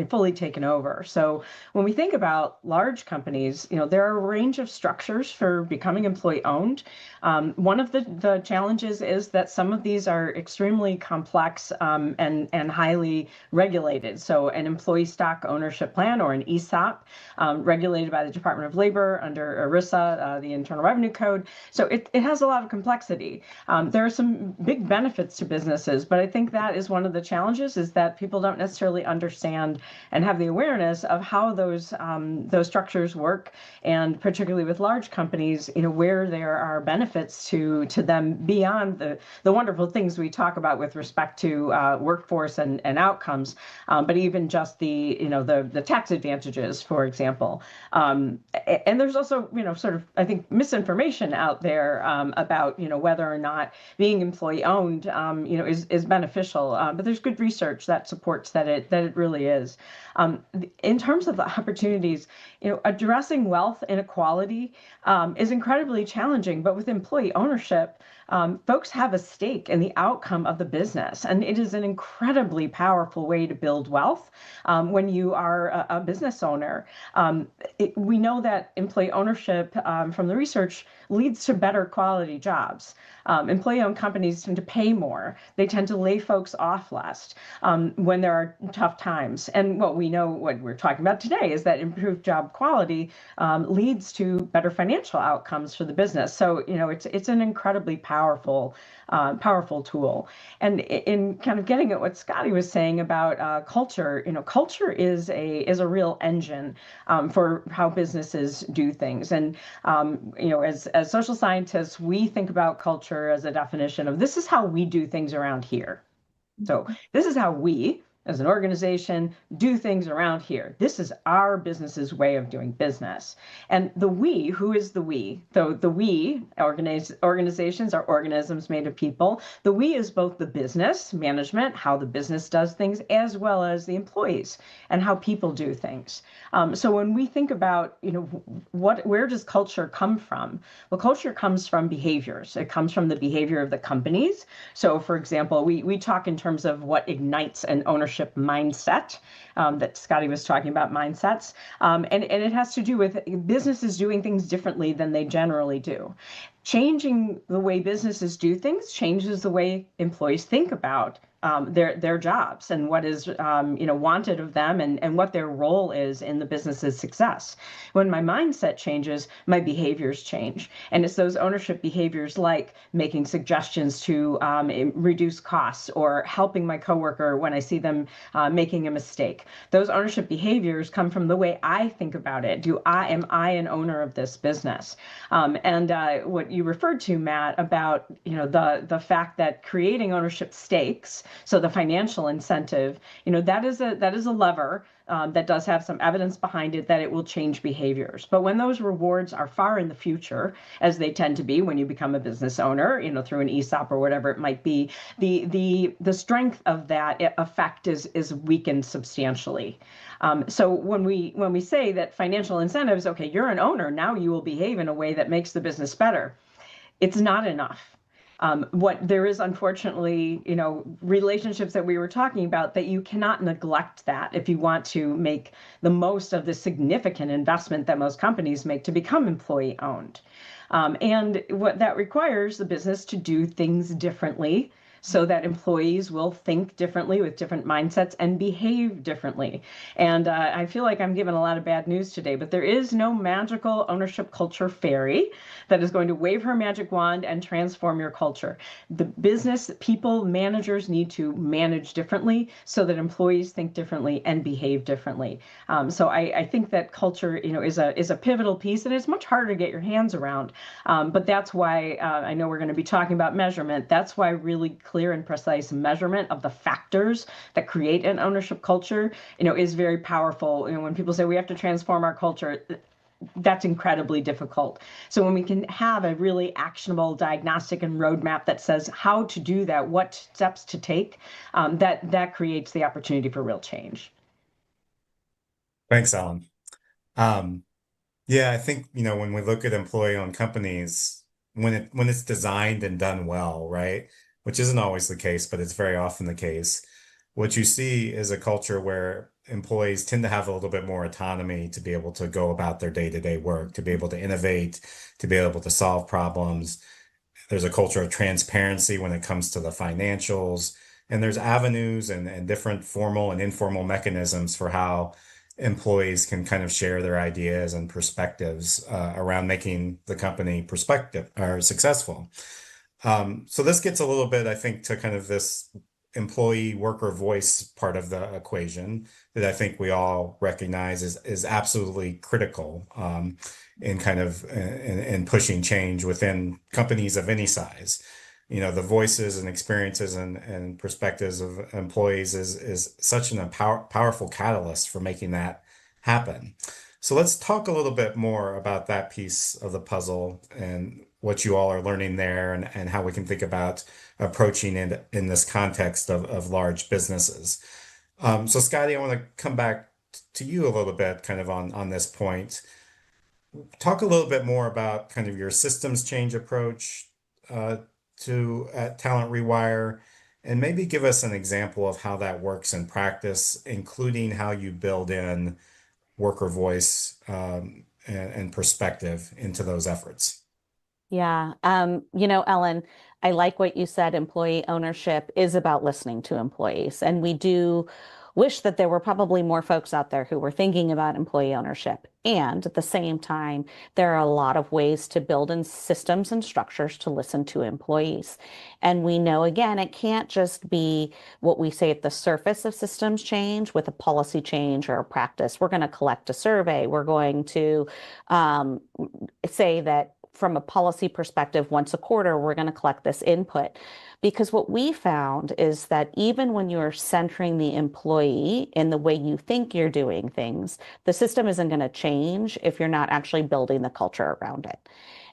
fully taken over. So when we think about large companies, there are a range of structures for becoming employee owned. One of the challenges is that some of these are extremely complex and highly regulated. So an employee stock ownership plan or an ESOP, regulated by the Department of Labor under ERISA, the Internal Revenue Code. So it has a lot of complexity. There are some big benefits to businesses, but I think that is one of the challenges is that people don't necessarily understand and have the awareness of how those structures work, and particularly with large companies, where there are benefits to them beyond the wonderful things we talk about with respect to workforce and outcomes, but even just the tax advantages, for example. And there's also sort of I think misinformation out there about whether or not being employee owned is beneficial. But there's good research that supports that it really is. In terms of the opportunities, addressing wealth inequality is incredibly challenging, but with employee ownership, folks have a stake in the outcome of the business. And it is an incredibly powerful way to build wealth when you are a business owner. We know that employee ownership from the research leads to better quality jobs. Employee-owned companies tend to pay more. They tend to lay folks off less when there are tough times. And what we know, what we're talking about today, is that improved job quality leads to better financial outcomes for the business. So, it's an incredibly powerful powerful tool. And in kind of getting at what Scotty was saying about culture, culture is a real engine for how businesses do things. And as social scientists, we think about culture as a definition of this is how we do things around here. So this is how we, as an organization, do things around here. This is our business's way of doing business. And the we, who is the we? So the we, organizations are organisms made of people. The we is both the business, management, how the business does things, as well as the employees and how people do things. So when we think about, where does culture come from? Well, culture comes from behaviors. It comes from the behavior of the companies. So for example, we talk in terms of what ignites an ownership mindset, that Scotty was talking about mindsets. And it has to do with businesses doing things differently than they generally do. Changing the way businesses do things changes the way employees think about their jobs and what is wanted of them and what their role is in the business's success. When my mindset changes, my behaviors change. And it's those ownership behaviors like making suggestions to reduce costs or helping my coworker when I see them making a mistake. Those ownership behaviors come from the way I think about it. Am I an owner of this business? And what you referred to, Matt, about the fact that creating ownership stakes, so the financial incentive, that is a lever that does have some evidence behind it that it will change behaviors. But when those rewards are far in the future, as they tend to be when you become a business owner, through an ESOP or whatever it might be, the strength of that effect is weakened substantially. So when we say that financial incentives, okay, you're an owner, now you will behave in a way that makes the business better, it's not enough. What there is, unfortunately, relationships that we were talking about, that you cannot neglect that if you want to make the most of the significant investment that most companies make to become employee owned. And what that requires the business to do things differently so that employees will think differently with different mindsets and behave differently. And I feel like I'm giving a lot of bad news today, but there is no magical ownership culture fairy that is going to wave her magic wand and transform your culture. The business people, managers need to manage differently so that employees think differently and behave differently. So I think that culture, is a pivotal piece, and it's much harder to get your hands around. But that's why I know we're going to be talking about measurement. That's why really clear and precise measurement of the factors that create an ownership culture, is very powerful. When people say we have to transform our culture, that's incredibly difficult. So when we can have a really actionable diagnostic and roadmap that says how to do that, what steps to take, that creates the opportunity for real change. Thanks, Ellen. Yeah, I think, when we look at employee-owned companies, when it's designed and done well, right? Which isn't always the case, but it's very often the case. What you see is a culture where employees tend to have a little bit more autonomy to be able to go about their day-to-day work, to be able to innovate, to be able to solve problems. There's a culture of transparency when it comes to the financials, and there's avenues and different formal and informal mechanisms for how employees can kind of share their ideas and perspectives around making the company perspective or successful. So this gets a little bit, I think, to kind of this employee worker voice part of the equation that I think we all recognize is absolutely critical in kind of in pushing change within companies of any size. The voices and experiences and perspectives of employees is such an powerful catalyst for making that happen. So let's talk a little bit more about that piece of the puzzle and what you all are learning there and how we can think about approaching it in this context of large businesses. So Scotty, I want to come back to you a little bit kind of on this point. Talk a little bit more about kind of your systems change approach to Talent Rewire, and maybe give us an example of how that works in practice, including how you build in worker voice and perspective into those efforts. Yeah. Ellen, I like what you said. Employee ownership is about listening to employees. And we do wish that there were probably more folks out there who were thinking about employee ownership. And at the same time, there are a lot of ways to build in systems and structures to listen to employees. And we know, again, it can't just be what we say at the surface of systems change with a policy change or a practice. We're going to collect a survey. We're going to say that from a policy perspective, once a quarter, we're going to collect this input. Because what we found is that even when you're centering the employee in the way you think you're doing things, the system isn't going to change if you're not actually building the culture around it.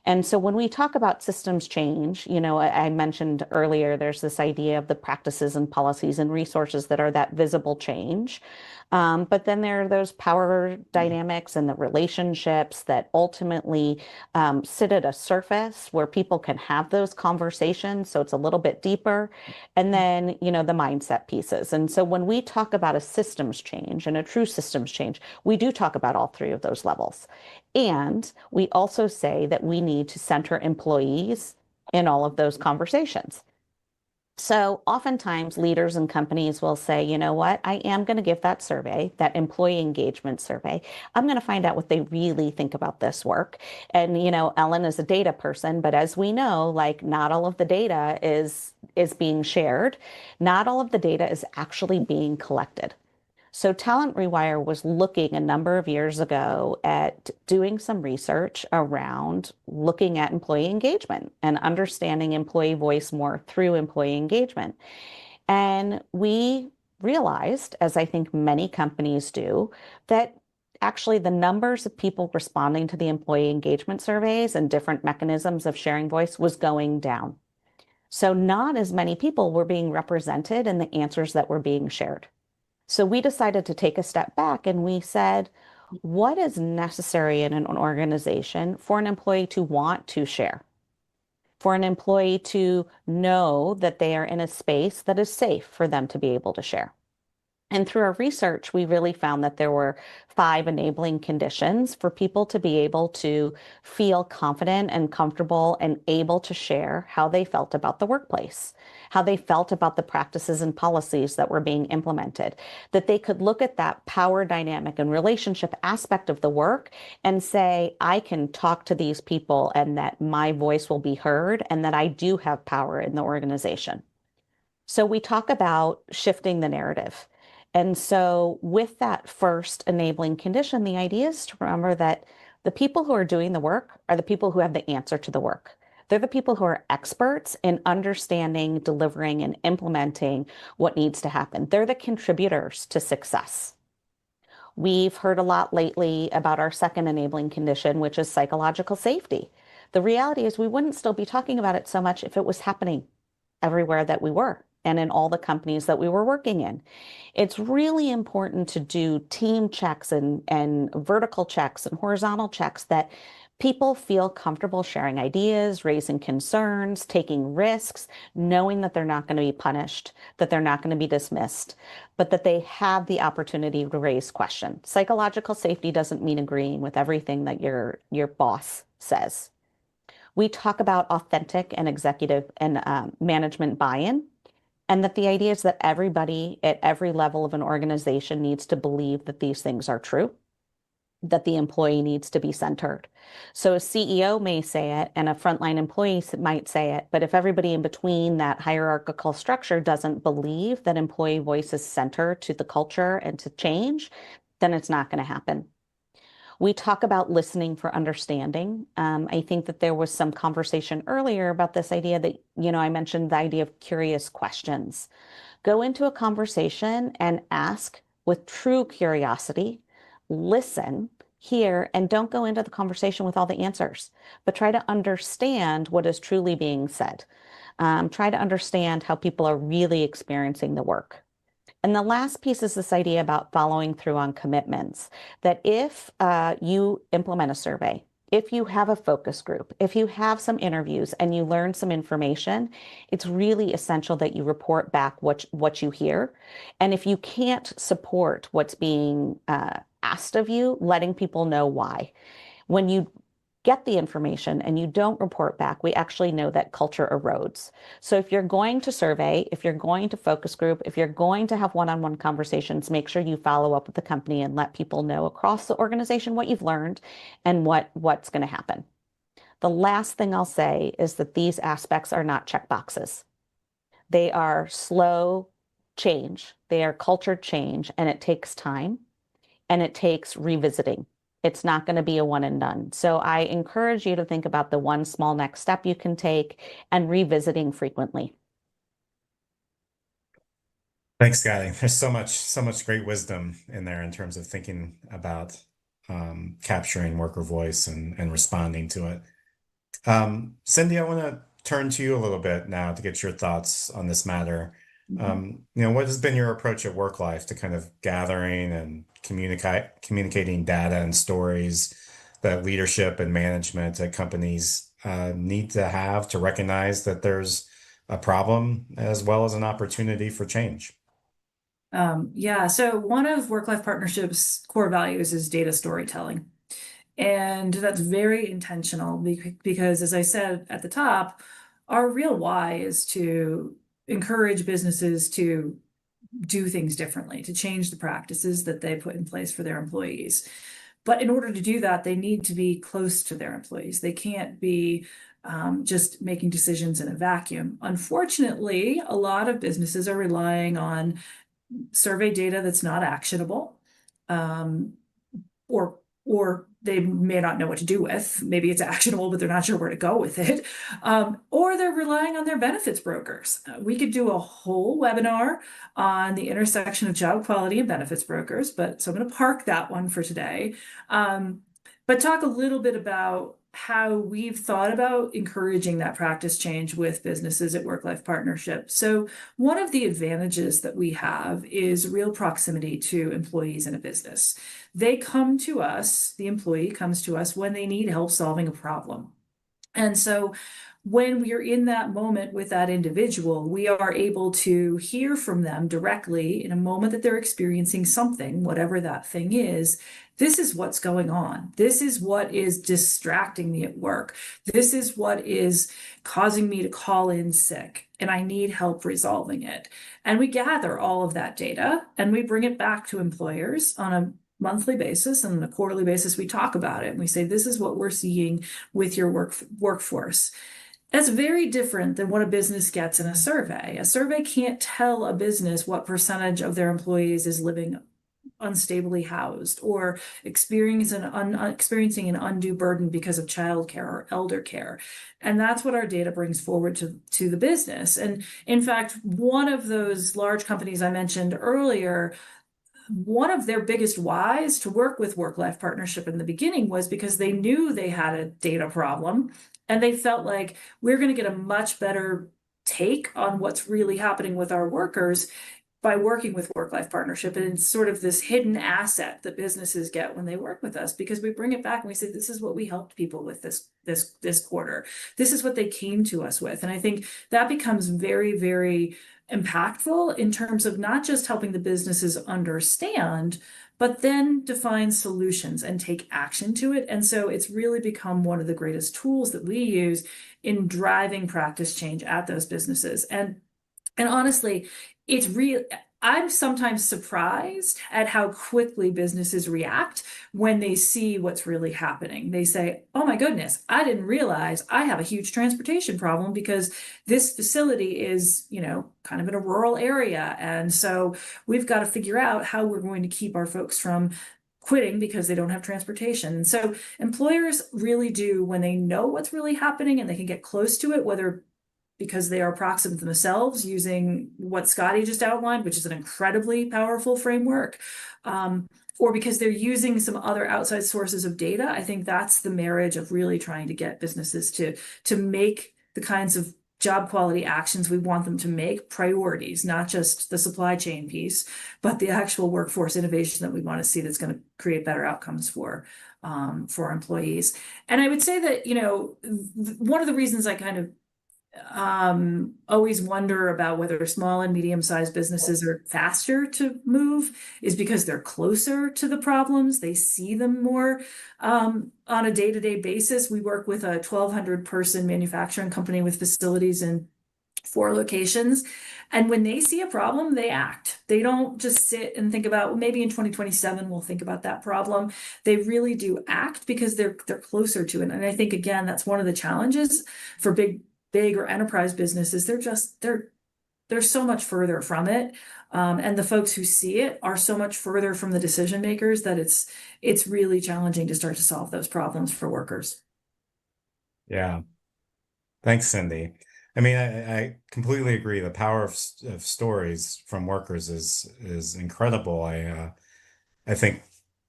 And so when we talk about systems change, I mentioned earlier, there's this idea of the practices and policies and resources that are that visible change. But then there are those power dynamics and the relationships that ultimately sit at a surface where people can have those conversations. So it's a little bit deeper. And then, the mindset pieces. And so when we talk about a systems change and a true systems change, we do talk about all three of those levels. And we also say that we need to center employees in all of those conversations. So oftentimes leaders and companies will say, you know what, I am going to give that survey, that employee engagement survey. I'm going to find out what they really think about this work. And, Ellen is a data person, but as we know, like not all of the data is being shared. Not all of the data is actually being collected. So Talent Rewire was looking a number of years ago at doing some research around looking at employee engagement and understanding employee voice more through employee engagement. And we realized, as I think many companies do, that actually the numbers of people responding to the employee engagement surveys and different mechanisms of sharing voice was going down. So not as many people were being represented in the answers that were being shared. So we decided to take a step back and we said, what is necessary in an organization for an employee to want to share? For an employee to know that they are in a space that is safe for them to be able to share? And through our research, we really found that there were 5 enabling conditions for people to be able to feel confident and comfortable and able to share how they felt about the workplace, how they felt about the practices and policies that were being implemented, that they could look at that power dynamic and relationship aspect of the work and say, I can talk to these people and that my voice will be heard and that I do have power in the organization. So we talk about shifting the narrative. And so with that first enabling condition, the idea is to remember that the people who are doing the work are the people who have the answer to the work. They're the people who are experts in understanding, delivering, and implementing what needs to happen. They're the contributors to success. We've heard a lot lately about our second enabling condition, which is psychological safety. The reality is we wouldn't still be talking about it so much if it was happening everywhere that we were and in all the companies that we were working in. It's really important to do team checks and vertical checks and horizontal checks that people feel comfortable sharing ideas, raising concerns, taking risks, knowing that they're not going to be punished, that they're not going to be dismissed, but that they have the opportunity to raise questions. Psychological safety doesn't mean agreeing with everything that your boss says. We talk about authentic and executive and management buy-in, and that the idea is that everybody at every level of an organization needs to believe that these things are true, that the employee needs to be centered. So a CEO may say it and a frontline employee might say it, but if everybody in between that hierarchical structure doesn't believe that employee voice is center to the culture and to change, then it's not going to happen. We talk about listening for understanding. I think that there was some conversation earlier about this idea that, I mentioned the idea of curious questions. Go into a conversation and ask with true curiosity, listen, hear, and don't go into the conversation with all the answers, but try to understand what is truly being said. Try to understand how people are really experiencing the work. And the last piece is this idea about following through on commitments, that if you implement a survey, if you have a focus group, if you have some interviews and you learn some information, it's really essential that you report back what you hear. And if you can't support what's being asked of you, letting people know why. When you get the information and you don't report back, we actually know that culture erodes. So if you're going to survey, if you're going to focus group, if you're going to have one-on-one conversations, make sure you follow up with the company and let people know across the organization what you've learned and what's going to happen. The last thing I'll say is that these aspects are not checkboxes. They are slow change, they are culture change, and it takes time and it takes revisiting. It's not going to be a one and done. So I encourage you to think about the one small next step you can take and revisiting frequently. Thanks, Scotty. There's so much great wisdom in there in terms of thinking about capturing worker voice and responding to it. Cindy, I want to turn to you a little bit now to get your thoughts on this matter. What has been your approach at WorkLife to kind of gathering and communicating data and stories that leadership and management at companies need to have to recognize that there's a problem as well as an opportunity for change? Yeah, so one of Work-Life Partnership's core values is data storytelling. And that's very intentional because, as I said at the top, our real why is to encourage businesses to do things differently, to change the practices that they put in place for their employees. But in order to do that, they need to be close to their employees. They can't be just making decisions in a vacuum. Unfortunately, a lot of businesses are relying on survey data that's not actionable, or they may not know what to do with. Maybe it's actionable, but they're not sure where to go with it. Or they're relying on their benefits brokers. We could do a whole webinar on the intersection of job quality and benefits brokers, so I'm going to park that one for today. But talk a little bit about how we've thought about encouraging that practice change with businesses at Work-Life Partnership. So one of the advantages that we have is real proximity to employees in a business. They come to us, the employee comes to us when they need help solving a problem. And so when we are in that moment with that individual, we are able to hear from them directly in a moment that they're experiencing something, whatever that thing is. This is what's going on. This is what is distracting me at work. This is what is causing me to call in sick, and I need help resolving it. And we gather all of that data and we bring it back to employers on a monthly basis, and on a quarterly basis, we talk about it and we say, this is what we're seeing with your workforce. That's very different than what a business gets in a survey. A survey can't tell a business what percentage of their employees is living unstably housed or experiencing an undue burden because of childcare or elder care. And that's what our data brings forward to the business. And in fact, one of those large companies I mentioned earlier, one of their biggest whys to work with Work-Life Partnership in the beginning was because they knew they had a data problem and they felt like we're going to get a much better take on what's really happening with our workers by working with Work-Life Partnership. And it's sort of this hidden asset that businesses get when they work with us, because we bring it back and we say, this is what we helped people with this quarter. This is what they came to us with. And I think that becomes very, very impactful in terms of not just helping the businesses understand, but then define solutions and take action to it. And so it's really become one of the greatest tools that we use in driving practice change at those businesses. And honestly, it's real. I'm sometimes surprised at how quickly businesses react when they see what's really happening. They say, oh my goodness, I didn't realize I have a huge transportation problem because this facility is, kind of in a rural area. And so we've got to figure out how we're going to keep our folks from quitting because they don't have transportation. And so employers really do, when they know what's really happening and they can get close to it, whether because they are proximate themselves using what Scotty just outlined, which is an incredibly powerful framework, or because they're using some other outside sources of data. I think that's the marriage of really trying to get businesses to make the kinds of job quality actions we want them to make priorities, not just the supply chain piece, but the actual workforce innovation that we want to see that's going to create better outcomes for employees. And I would say that, one of the reasons I kind of always wonder about whether small and medium-sized businesses are faster to move is because they're closer to the problems. They see them more on a day-to-day basis. We work with a 1,200 person manufacturing company with facilities in 4 locations. And when they see a problem, they act. They don't just sit and think about, well, maybe in 2027 we'll think about that problem. They really do act because they're closer to it. And I think again, that's one of the challenges for big or enterprise businesses. They're so much further from it. And the folks who see it are so much further from the decision makers that it's really challenging to start to solve those problems for workers. Yeah. Thanks, Cindy. I mean, I completely agree. The power of stories from workers is incredible. I think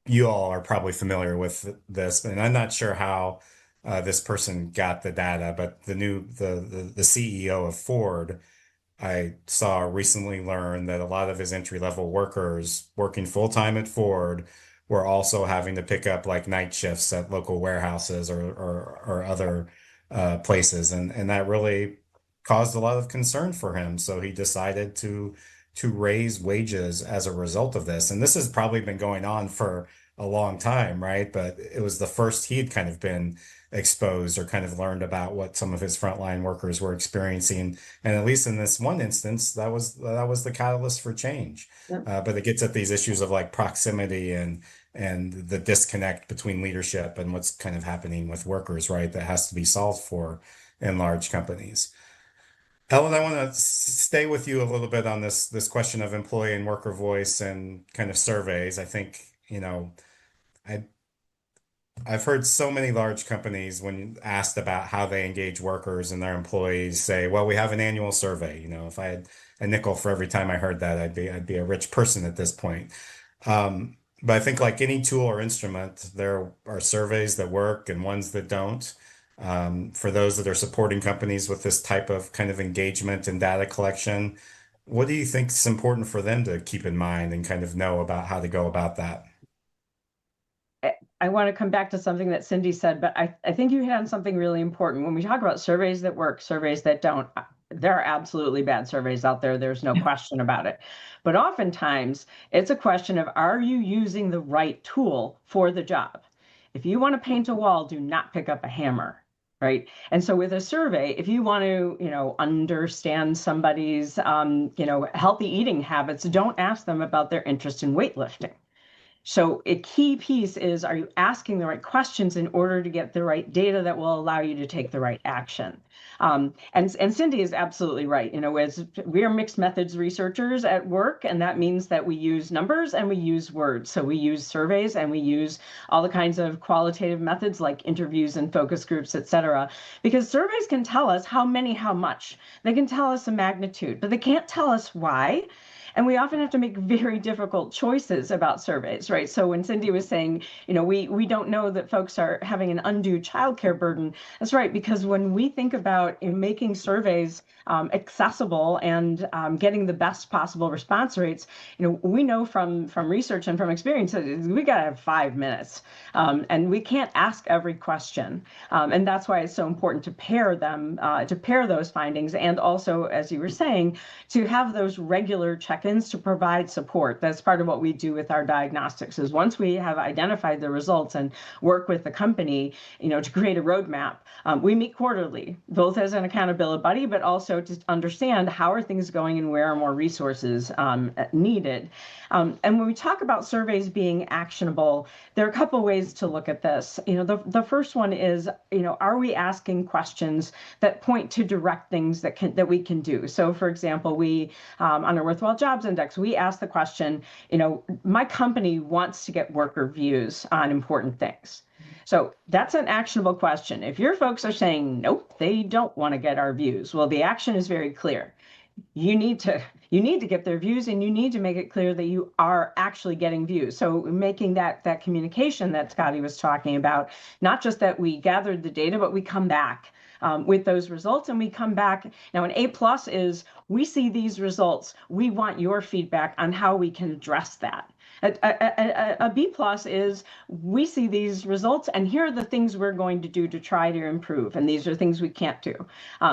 you all are probably familiar with this, and I'm not sure how this person got the data, but the CEO of Ford, I saw recently learn that a lot of his entry-level workers working full-time at Ford were also having to pick up like night shifts at local warehouses or other places, and that really caused a lot of concern for him. So he decided to raise wages as a result of this. And this has probably been going on for a long time, right? But it was the first he'd kind of been exposed or kind of learned about what some of his frontline workers were experiencing. And at least in this one instance, that was the catalyst for change. Yep. But it gets at these issues of like proximity and the disconnect between leadership and what's kind of happening with workers, right? That has to be solved for in large companies. Ellen, I want to stay with you a little bit on this question of employee and worker voice and kind of surveys. I think, I I've heard so many large companies, when asked about how they engage workers and their employees, say, "Well, we have an annual survey." If I had a nickel for every time I heard that, I'd be a rich person at this point. But I think like any tool or instrument, there are surveys that work and ones that don't. For those that are supporting companies with this type of kind of engagement and data collection, what do you think is important for them to keep in mind and kind of know about how to go about that? I want to come back to something that Cindy said, but I think you hit on something really important. When we talk about surveys that work, surveys that don't, there are absolutely bad surveys out there. There's no question about it. But oftentimes it's a question of, are you using the right tool for the job? If you want to paint a wall, do not pick up a hammer. Right. And so with a survey, if you want to, understand somebody's, healthy eating habits, don't ask them about their interest in weightlifting. So a key piece is, are you asking the right questions in order to get the right data that will allow you to take the right action? And Cindy is absolutely right. As we are mixed methods researchers at work, and that means that we use numbers and we use words. So we use surveys and we use all the kinds of qualitative methods like interviews and focus groups, et cetera, because surveys can tell us how many, how much. They can tell us a magnitude, but they can't tell us why. And we often have to make very difficult choices about surveys, right? So when Cindy was saying, we don't know that folks are having an undue childcare burden, that's right, because when we think about making surveys accessible and getting the best possible response rates, we know from research and from experience that we got to have 5 minutes, and we can't ask every question, and that's why it's so important to pair them, to pair those findings, and also, as you were saying, to have those regular check-ins to provide support. That's part of what we do with our diagnostics. Is once we have identified the results and work with the company, to create a roadmap, we meet quarterly, both as an accountability buddy, but also to understand how are things going and where are more resources needed. And when we talk about surveys being actionable, there are a couple ways to look at this. The first one is, are we asking questions that point to direct things that we can do? So, for example, we on our Worthwhile Jobs Index, we ask the question, my company wants to get worker views on important things. So that's an actionable question. If your folks are saying, nope, they don't want to get our views, well, the action is very clear. You need to get their views, and you need to make it clear that you are actually getting views. So making that communication that Scotty was talking about, not just that we gathered the data, but we come back with those results, and we come back. Now, an A+ is, we see these results. We want your feedback on how we can address that. A B plus is we see these results and here are the things we're going to do to try to improve. And these are things we can't do.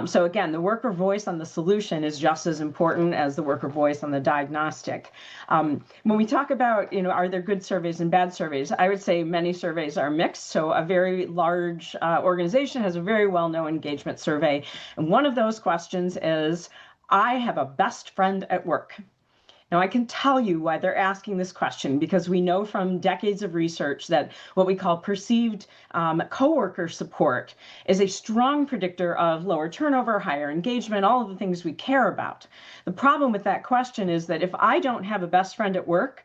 So again, the worker voice on the solution is just as important as the worker voice on the diagnostic. When we talk about, are there good surveys and bad surveys? I would say many surveys are mixed. So a very large organization has a very well-known engagement survey. And one of those questions is, I have a best friend at work. Now, I can tell you why they're asking this question, because we know from decades of research that what we call perceived coworker support is a strong predictor of lower turnover, higher engagement, all of the things we care about. The problem with that question is that if I don't have a best friend at work,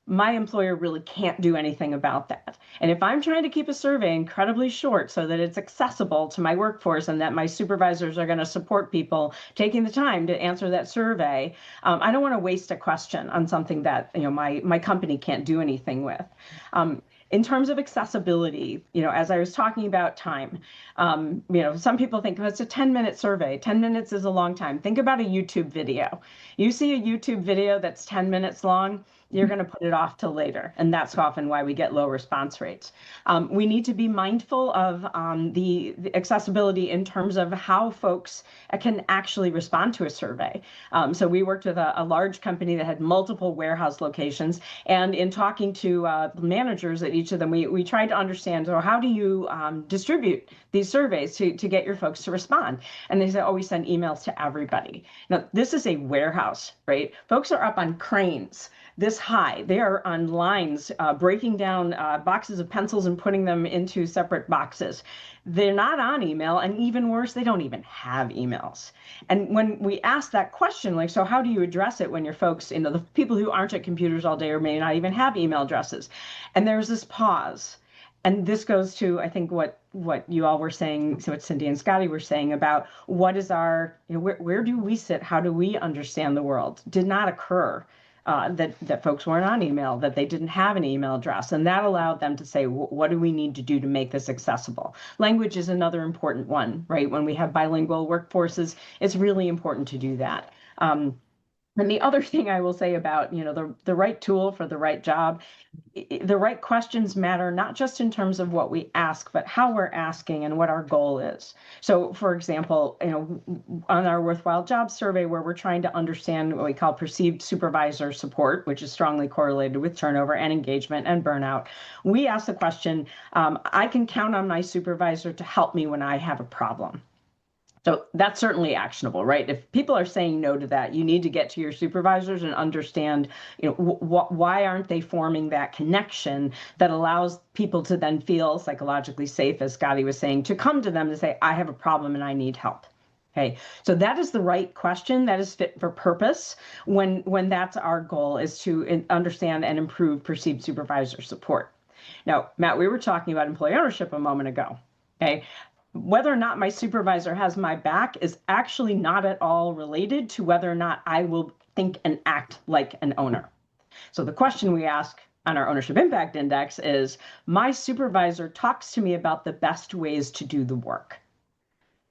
my employer really can't do anything about that. And if I'm trying to keep a survey incredibly short so that it's accessible to my workforce and that my supervisors are going to support people taking the time to answer that survey, I don't want to waste a question on something that my company can't do anything with. In terms of accessibility, as I was talking about time, some people think, it's a 10-minute survey. 10 minutes is a long time. Think about a YouTube video. You see a YouTube video that's 10 minutes long, you're going to put it off till later. And that's often why we get low response rates. We need to be mindful of the accessibility in terms of how folks can actually respond to a survey. So we worked with a large company that had multiple warehouse locations. And in talking to managers at each of them, we tried to understand, so how do you distribute these surveys to get your folks to respond? And they said, we send emails to everybody. Now, this is a warehouse, right? Folks are up on cranes this high. They are on lines, breaking down boxes of pencils and putting them into separate boxes. They're not on email, and even worse, they don't even have emails. And when we ask that question, like, so how do you address it when your folks, the people who aren't at computers all day or may not even have email addresses? And there's this pause. And this goes to, I think, what you all were saying, so what Cindy and Scotty were saying about what is our, where do we sit? How do we understand the world? Did not occur. That folks weren't on email, that they didn't have an email address. And that allowed them to say, what do we need to do to make this accessible? Language is another important one, right? When we have bilingual workforces, it's really important to do that. And the other thing I will say about, the right tool for the right job, the right questions matter, not just in terms of what we ask, but how we're asking and what our goal is. So, for example, on our Worthwhile Jobs survey, where we're trying to understand what we call perceived supervisor support, which is strongly correlated with turnover and engagement and burnout, we ask the question, I can count on my supervisor to help me when I have a problem. So that's certainly actionable, right? If people are saying no to that, you need to get to your supervisors and understand, why aren't they forming that connection that allows people to then feel psychologically safe, as Scotty was saying, to come to them to say, I have a problem and I need help. Okay, so that is the right question. That is fit for purpose when that's our goal, is to understand and improve perceived supervisor support. Now, Matt, we were talking about employee ownership a moment ago. Okay. Whether or not my supervisor has my back is actually not at all related to whether or not I will think and act like an owner. So the question we ask on our Ownership Impact Index is, my supervisor talks to me about the best ways to do the work.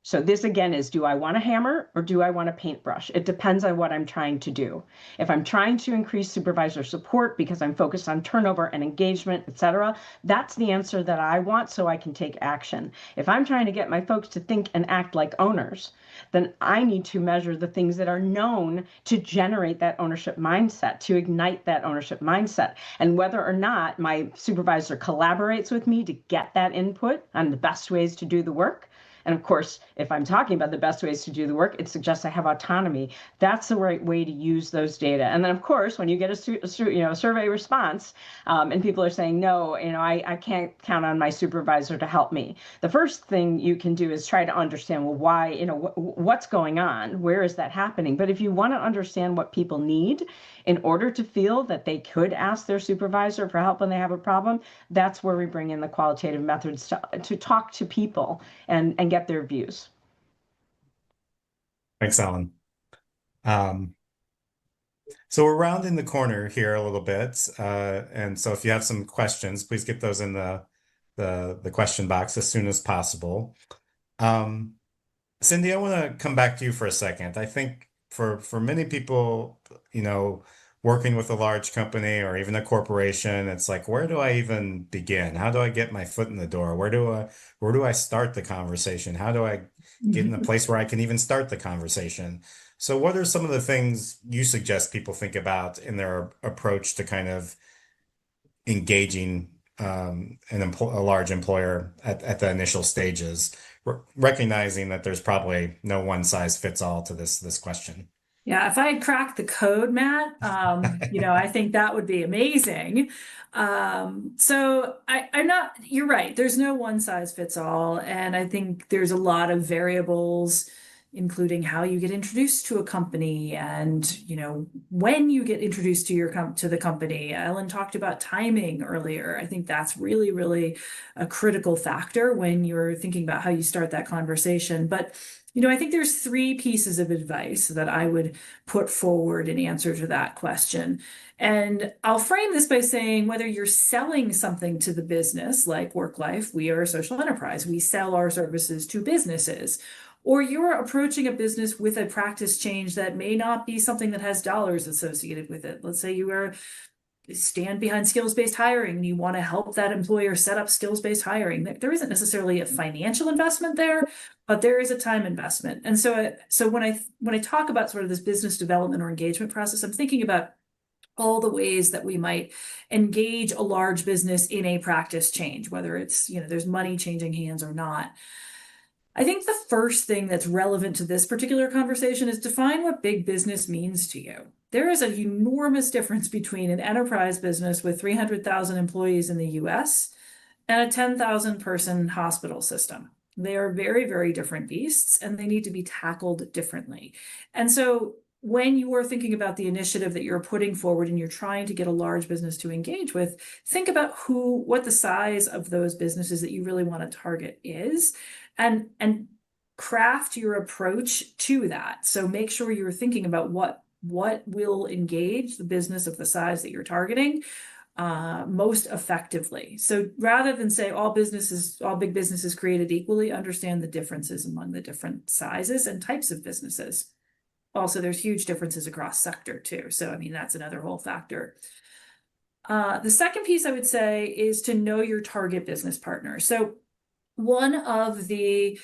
So this again is, do I want a hammer or do I want a paintbrush? It depends on what I'm trying to do. If I'm trying to increase supervisor support because I'm focused on turnover and engagement, etc., that's the answer that I want so I can take action. If I'm trying to get my folks to think and act like owners, then I need to measure the things that are known to generate that ownership mindset, to ignite that ownership mindset. And whether or not my supervisor collaborates with me to get that input on the best ways to do the work. And of course, if I'm talking about the best ways to do the work, it suggests I have autonomy. That's the right way to use those data. And then, of course, when you get a survey response and people are saying, no, I can't count on my supervisor to help me. The first thing you can do is try to understand, well, why, what's going on? Where is that happening? But if you want to understand what people need in order to feel that they could ask their supervisor for help when they have a problem, that's where we bring in the qualitative methods to talk to people and get their views. Thanks, Alan. So we're rounding the corner here a little bit. And so if you have some questions, please get those in the question box as soon as possible. Cindy, I want to come back to you for a second. I think for many people, working with a large company or even a corporation, it's like, where do I even begin? How do I get my foot in the door? Where do I start the conversation? How do I get in a place where I can even start the conversation? So what are some of the things you suggest people think about in their approach to kind of engaging a large employer at the initial stages, recognizing that there's probably no one size fits all to this question? Yeah, if I had cracked the code, Matt, I think that would be amazing. I'm not, you're right. There's no one size fits all. And I think there's a lot of variables, including how you get introduced to a company and, when you get introduced to the company. Ellen talked about timing earlier. I think that's really, really a critical factor when you're thinking about how you start that conversation. But I think there's three pieces of advice that I would put forward in answer to that question. And I'll frame this by saying whether you're selling something to the business, like WorkLife, we are a social enterprise, we sell our services to businesses, or you're approaching a business with a practice change that may not be something that has dollars associated with it. Let's say you are stand behind skills-based hiring and you want to help that employer set up skills-based hiring. There isn't necessarily a financial investment there, but there is a time investment. And so when I talk about sort of this business development or engagement process, I'm thinking about all the ways that we might engage a large business in a practice change, whether it's, there's money changing hands or not. I think the first thing that's relevant to this particular conversation is define what big business means to you. There is an enormous difference between an enterprise business with 300,000 employees in the US and a 10,000 person hospital system. They are very, very different beasts and they need to be tackled differently. And so when you are thinking about the initiative that you're putting forward and you're trying to get a large business to engage with, think about what the size of those businesses that you really want to target is, and craft your approach to that. So make sure you're thinking about what will engage the business of the size that you're targeting most effectively. So rather than say all big businesses created equally, understand the differences among the different sizes and types of businesses. Also, there's huge differences across sector too. So, that's another whole factor. The second piece I would say is to know your target business partner. So one of the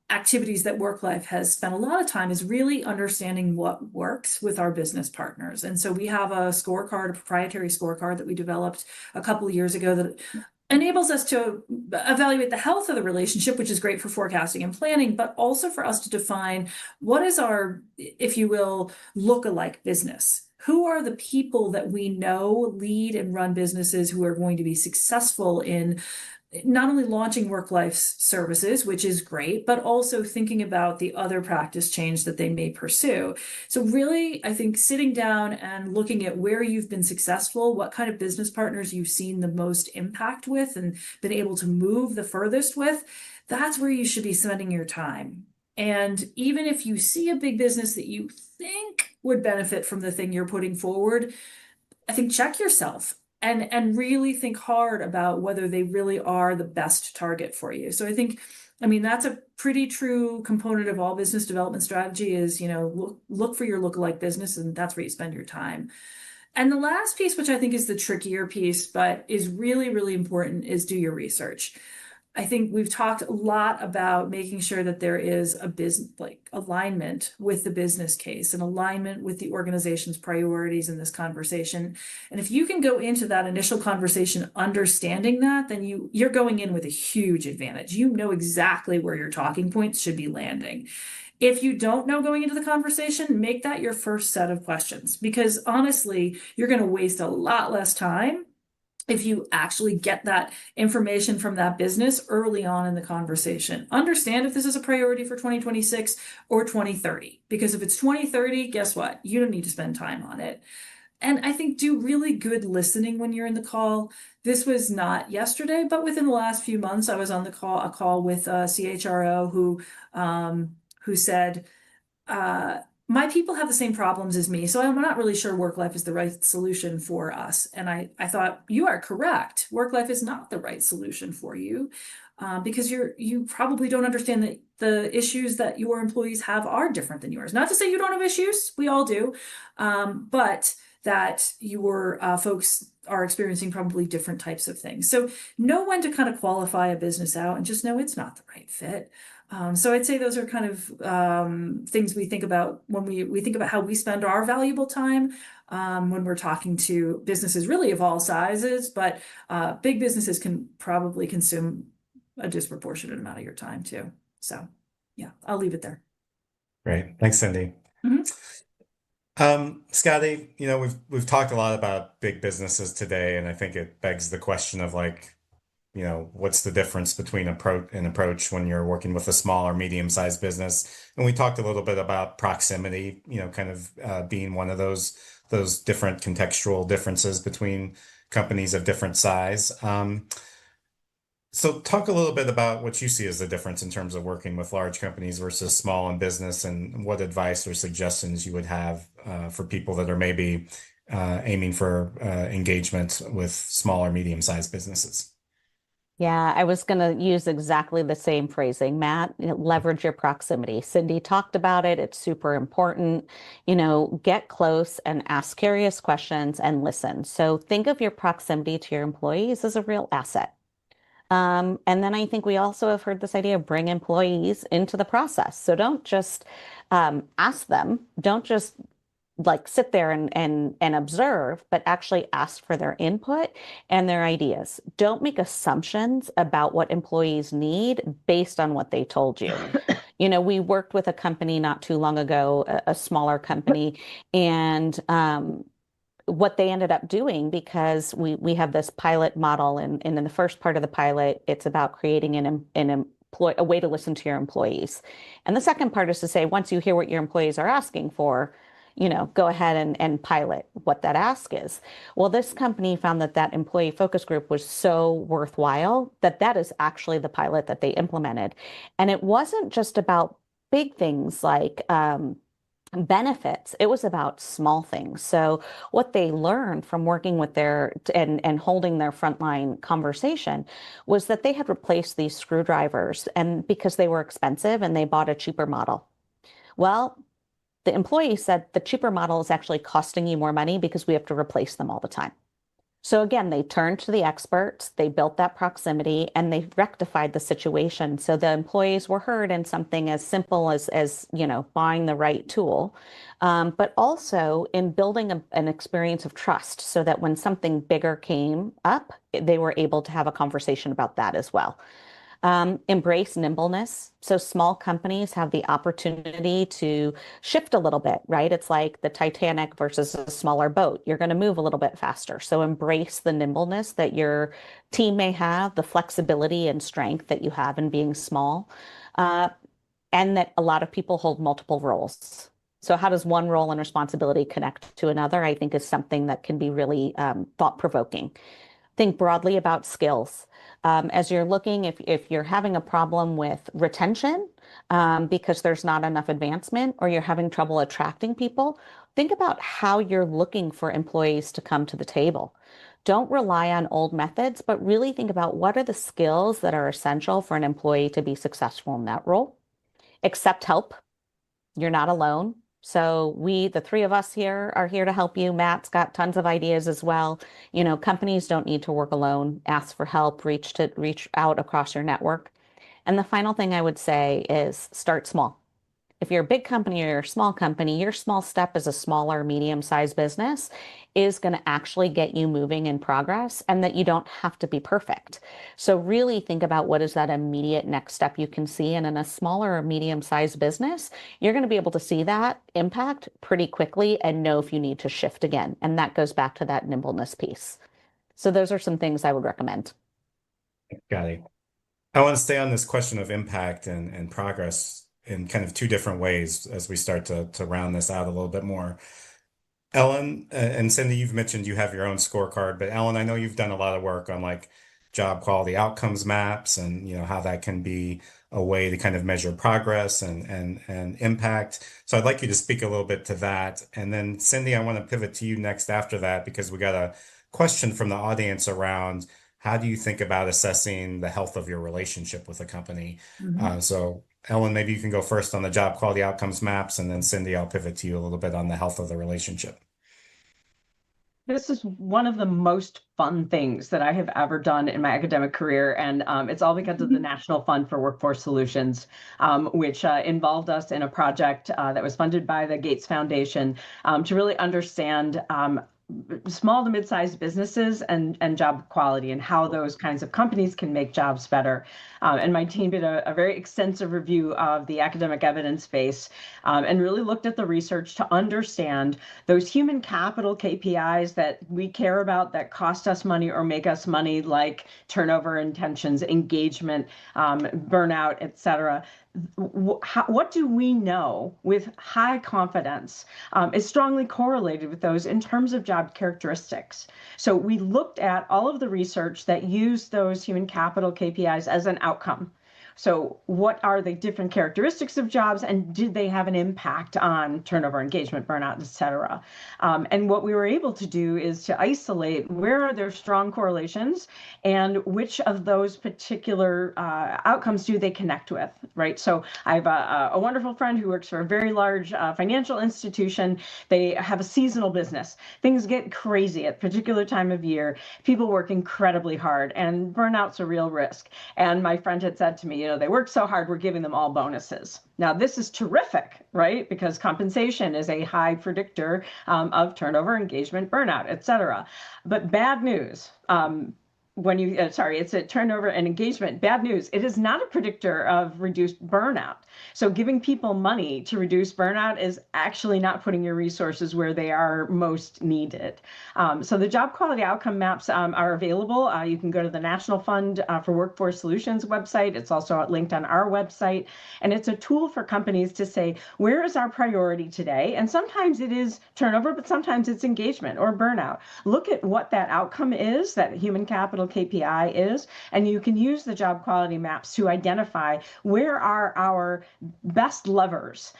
activities that WorkLife has spent a lot of time is really understanding what works with our business partners. And so we have a proprietary scorecard that we developed a couple of years ago that enables us to evaluate the health of the relationship, which is great for forecasting and planning, but also for us to define what is our, if you will, look-alike business. Who are the people that we know lead and run businesses who are going to be successful in not only launching WorkLife services, which is great, but also thinking about the other practice change that they may pursue. So really, I think sitting down and looking at where you've been successful, what kind of business partners you've seen the most impact with and been able to move the furthest with, that's where you should be spending your time. And even if you see a big business that you think would benefit from the thing you're putting forward, I think check yourself. And really think hard about whether they really are the best target for you. So I think, that's a pretty true component of all business development strategy is, look for your lookalike business, and that's where you spend your time. And the last piece, which I think is the trickier piece, but is really, really important, is do your research. I think we've talked a lot about making sure that there is a business alignment with the business case and alignment with the organization's priorities in this conversation. And if you can go into that initial conversation understanding that, then you're going in with a huge advantage. You know exactly where your talking points should be landing. If you don't know going into the conversation, make that your first set of questions, because honestly, you're going to waste a lot less time if you actually get that information from that business early on in the conversation. Understand if this is a priority for 2026 or 2030, because if it's 2030, guess what? You don't need to spend time on it. And I think do really good listening when you're in the call. This was not yesterday, but within the last few months, I was on a call with a CHRO who said, my people have the same problems as me, so I'm not really sure WorkLife is the right solution for us. And I thought, you are correct. WorkLife is not the right solution for you. because you probably don't understand that the issues that your employees have are different than yours. Not to say you don't have issues, we all do, but that your folks are experiencing probably different types of things. So know when to kind of qualify a business out and just know it's not the right fit. So I'd say those are kind of things we think about when we think about how we spend our valuable time when we're talking to businesses really of all sizes, but big businesses can probably consume a disproportionate amount of your time too. So yeah, I'll leave it there. Great. Thanks, Cindy. Mhm. Scotty, we've talked a lot about big businesses today, and I think it begs the question of like, what's the difference between an approach when you're working with a small or medium-sized business? And we talked a little bit about proximity, kind of being one of those different contextual differences between companies of different size. So talk a little bit about what you see as the difference in terms of working with large companies versus small in business, and what advice or suggestions you would have for people that are maybe aiming for engagement with small or medium-sized businesses. Yeah, I was going to use exactly the same phrasing, Matt. Leverage your proximity. Cindy talked about it. It's super important. Get close and ask curious questions and listen. So think of your proximity to your employees as a real asset. And then I think we also have heard this idea of bring employees into the process. So don't just ask them, don't just like sit there and observe, but actually ask for their input and their ideas. Don't make assumptions about what employees need based on what they told you. We worked with a company not too long ago, a smaller company, and what they ended up doing, because we have this pilot model, and in the first part of the pilot, it's about creating a way to listen to your employees. And the second part is to say, once you hear what your employees are asking for, go ahead and pilot what that ask is. Well, this company found that employee focus group was so worthwhile that is actually the pilot that they implemented. And it wasn't just about big things like benefits. It was about small things. So what they learned from working with and holding their frontline conversation was that they had replaced these screwdrivers, and because they were expensive, and they bought a cheaper model. Well, the employee said the cheaper model is actually costing you more money because we have to replace them all the time. So again, they turned to the experts, they built that proximity, and they rectified the situation. So the employees were heard in something as simple as buying the right tool, but also in building an experience of trust, so that when something bigger came up, they were able to have a conversation about that as well. Embrace nimbleness. So small companies have the opportunity to shift a little bit, right? It's like the Titanic versus a smaller boat. You're going to move a little bit faster. So embrace the nimbleness that your team may have, the flexibility and strength that you have in being small, and that a lot of people hold multiple roles. So how does one role and responsibility connect to another? I think is something that can be really thought-provoking. Think broadly about skills. As you're looking, if you're having a problem with retention because there's not enough advancement, or you're having trouble attracting people, think about how you're looking for employees to come to the table. Don't rely on old methods, but really think about what are the skills that are essential for an employee to be successful in that role. Accept help. You're not alone. So the three of us here are here to help you. Matt's got tons of ideas as well. Companies don't need to work alone. Ask for help, reach out across your network. And the final thing I would say is start small. If you're a big company or you're a small company, your small step as a smaller, medium-sized business is going to actually get you moving in progress, and that you don't have to be perfect. So really think about what is that immediate next step you can see. And in a smaller or medium-sized business, you're going to be able to see that impact pretty quickly and know if you need to shift again. And that goes back to that nimbleness piece. So those are some things I would recommend. Got it. I want to stay on this question of impact and progress in kind of two different ways as we start to round this out a little bit more. Ellen and Cindy, you've mentioned you have your own scorecard, but Ellen, I know you've done a lot of work on like job quality outcomes maps, and how that can be a way to kind of measure progress and impact. So I'd like you to speak a little bit to that. And then Cindy, I want to pivot to you next after that, because we got a question from the audience around how do you think about assessing the health of your relationship with a company? Mhm. So Ellen, maybe you can go first on the job quality outcomes maps, and then Cindy, I'll pivot to you a little bit on the health of the relationship. This is one of the most fun things that I have ever done in my academic career, and it's all because of the National Fund for Workforce Solutions, which involved us in a project that was funded by the Gates Foundation to really understand small to mid-sized businesses and job quality and how those kinds of companies can make jobs better. And my team did a very extensive review of the academic evidence base and really looked at the research to understand those human capital KPIs that we care about that cost us money or make us money, like turnover, intentions, engagement, burnout, et cetera. What do we know with high confidence is strongly correlated with those in terms of job characteristics. So we looked at all of the research that used those human capital KPIs as an outcome. So what are the different characteristics of jobs, and did they have an impact on turnover, engagement, burnout, et cetera? And what we were able to do is to isolate where are there strong correlations and which of those particular outcomes do they connect with, right? So I have a wonderful friend who works for a very large financial institution. They have a seasonal business. Things get crazy at a particular time of year. People work incredibly hard, and burnout's a real risk. And my friend had said to me, they work so hard, we're giving them all bonuses. Now, this is terrific, right? Because compensation is a high predictor of turnover, engagement, burnout, et cetera. But bad news. It's a turnover and engagement. Bad news. It is not a predictor of reduced burnout. So giving people money to reduce burnout is actually not putting your resources where they are most needed. So the job quality outcome maps are available. You can go to the National Fund for Workforce Solutions website. It's also linked on our website. And it's a tool for companies to say, where is our priority today? And sometimes it is turnover, but sometimes it's engagement or burnout. Look at what that outcome is, that human capital KPI is, and you can use the job quality maps to identify where are our best levers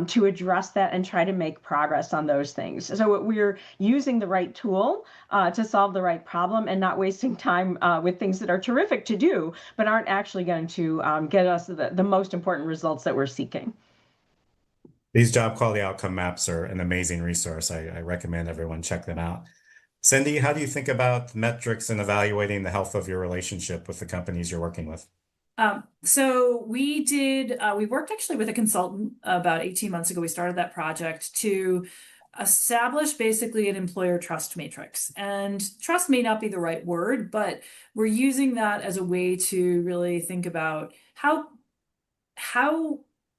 to address that and try to make progress on those things. So we're using the right tool to solve the right problem and not wasting time with things that are terrific to do, but aren't actually going to get us the most important results that we're seeking. These job quality outcome maps are an amazing resource. I recommend everyone check them out. Cindy, how do you think about metrics and evaluating the health of your relationship with the companies you're working with? So we worked actually with a consultant about 18 months ago. We started that project to establish basically an employer trust matrix. And trust may not be the right word, but we're using that as a way to really think about how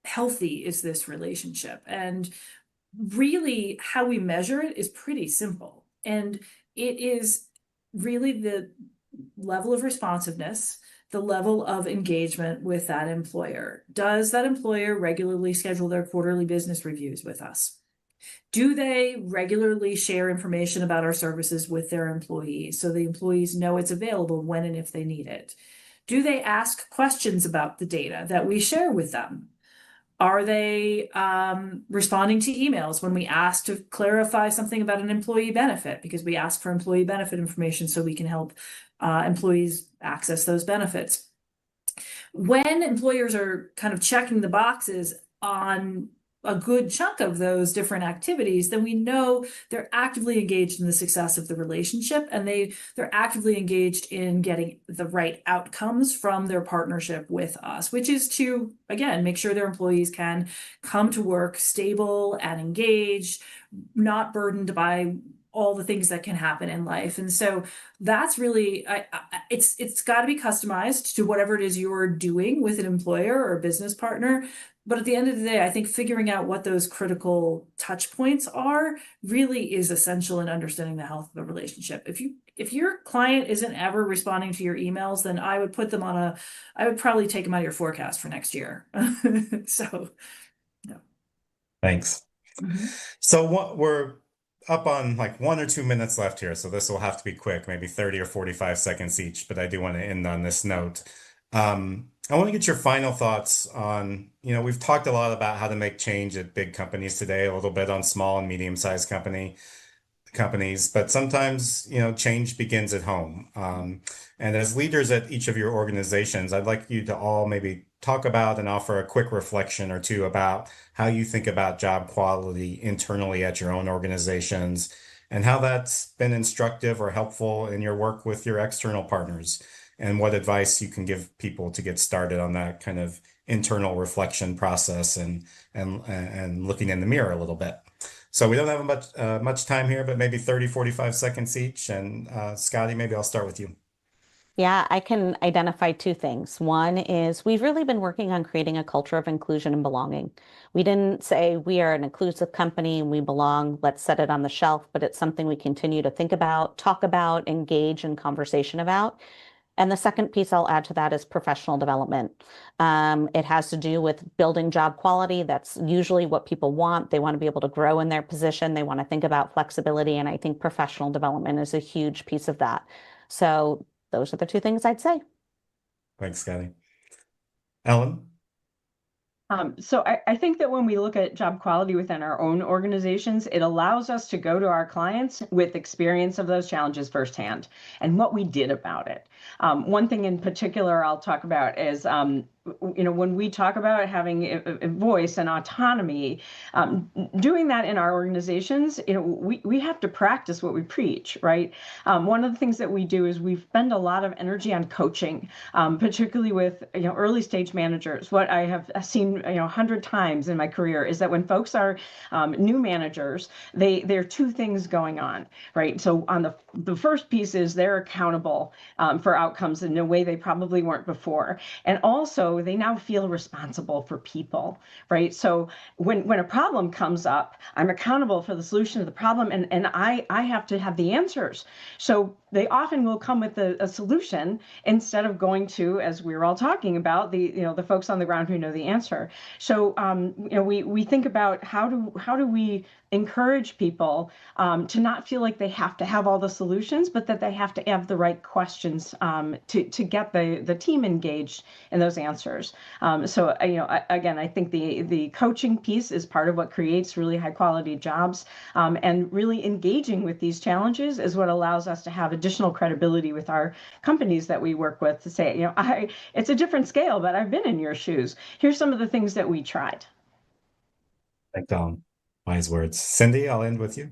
healthy is this relationship? And really how we measure it is pretty simple. And it is really the level of responsiveness, the level of engagement with that employer. Does that employer regularly schedule their quarterly business reviews with us? Do they regularly share information about our services with their employees so the employees know it's available when and if they need it? Do they ask questions about the data that we share with them? Are they responding to emails when we ask to clarify something about an employee benefit? Because we ask for employee benefit information so we can help employees access those benefits. When employers are kind of checking the boxes on a good chunk of those different activities, then we know they're actively engaged in the success of the relationship, and they're actively engaged in getting the right outcomes from their partnership with us, which is to, again, make sure their employees can come to work stable and engaged, not burdened by all the things that can happen in life. And so that's really, it's got to be customized to whatever it is you're doing with an employer or a business partner. But at the end of the day, I think figuring out what those critical touch points are really is essential in understanding the health of the relationship. If your client isn't ever responding to your emails, then I would put them on I would probably take them out of your forecast for next year. So, yeah. Thanks. Mm-hmm. So we're up on like 1 or 2 minutes left here, so this will have to be quick, maybe 30 or 45 seconds each, but I do want to end on this note. I want to get your final thoughts on, we've talked a lot about how to make change at big companies today, a little bit on small and medium-sized company. companies, but sometimes, change begins at home. And as leaders at each of your organizations, I'd like you to all maybe talk about and offer a quick reflection or two about how you think about job quality internally at your own organizations and how that's been instructive or helpful in your work with your external partners, and what advice you can give people to get started on that kind of internal reflection process and looking in the mirror a little bit. So we don't have much time here, but maybe 30, 45 seconds each. And Scotty, maybe I'll start with you. Yeah, I can identify two things. One is we've really been working on creating a culture of inclusion and belonging. We didn't say we are an inclusive company and we belong, let's set it on the shelf, but it's something we continue to think about, talk about, engage in conversation about. And the second piece I'll add to that is professional development. It has to do with building job quality. That's usually what people want. They want to be able to grow in their position. They want to think about flexibility. And I think professional development is a huge piece of that. So those are the two things I'd say. Thanks, Scotty. Ellen? So I think that when we look at job quality within our own organizations, it allows us to go to our clients with experience of those challenges firsthand and what we did about it. One thing in particular I'll talk about is, when we talk about having a voice and autonomy, doing that in our organizations, we have to practice what we preach, right? One of the things that we do is we spend a lot of energy on coaching, particularly with early stage managers. What I have seen 100 times in my career is that when folks are new managers, there are two things going on, right? So on the first piece is they're accountable for outcomes in a way they probably weren't before, and also they now feel responsible for people, right? So when a problem comes up, I'm accountable for the solution of the problem, and I have to have the answers. So they often will come with a solution instead of going to, as we were all talking about, the folks on the ground who know the answer. So we think about how do we encourage people to not feel like they have to have all the solutions, but that they have to have the right questions to get the team engaged in those answers. So again, I think the coaching piece is part of what creates really high quality jobs, and really engaging with these challenges is what allows us to have additional credibility with our companies that we work with to say, it's a different scale, but I've been in your shoes. Here's some of the things that we tried. Thanks, Ellen. Wise words. Cindy, I'll end with you.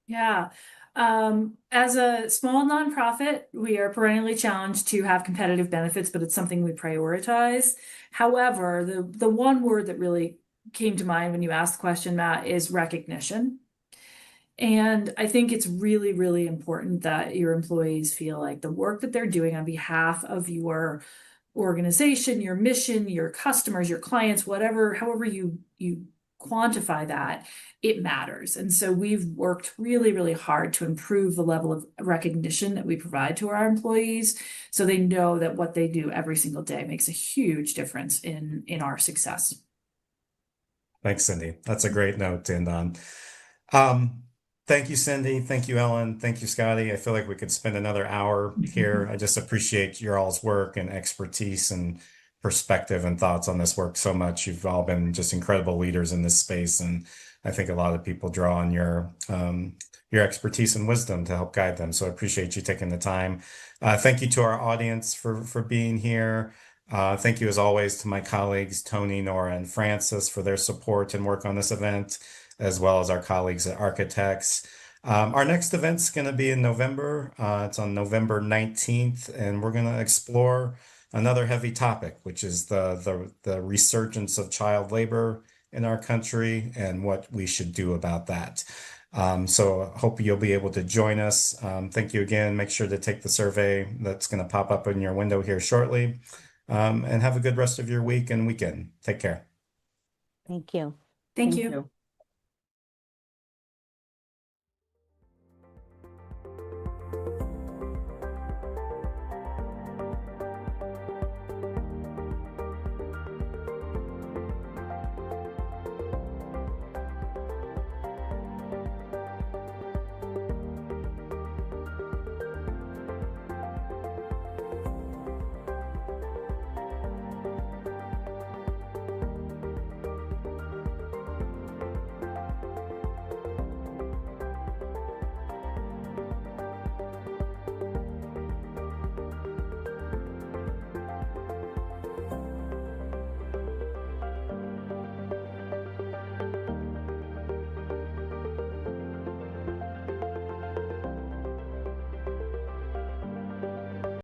Yeah. As a small nonprofit, we are perennially challenged to have competitive benefits, but it's something we prioritize. However, the one word that really came to mind when you asked the question, Matt, is recognition. And I think it's really, really important that your employees feel like the work that they're doing on behalf of your organization, your mission, your customers, your clients, however you quantify that, it matters. And so we've worked really, really hard to improve the level of recognition that we provide to our employees, so they know that what they do every single day makes a huge difference in our success. Thanks, Cindy. That's a great note. And thank you, Cindy. Thank you, Ellen. Thank you, Scotty. I feel like we could spend another hour here. I just appreciate your all's work and expertise and perspective and thoughts on this work so much. You've all been just incredible leaders in this space, and I think a lot of people draw on your expertise and wisdom to help guide them. So I appreciate you taking the time. Thank you to our audience for being here. Thank you, as always, to my colleagues, Tony, Nora, and Francis, for their support and work on this event, as well as our colleagues at Architects. Our next event's going to be in November. It's on November 19th, and we're going to explore another heavy topic, which is the resurgence of child labor in our country and what we should do about that. So I hope you'll be able to join us. Thank you again. Make sure to take the survey that's going to pop up in your window here shortly. And have a good rest of your week and weekend. Take care. Thank you. Thank you.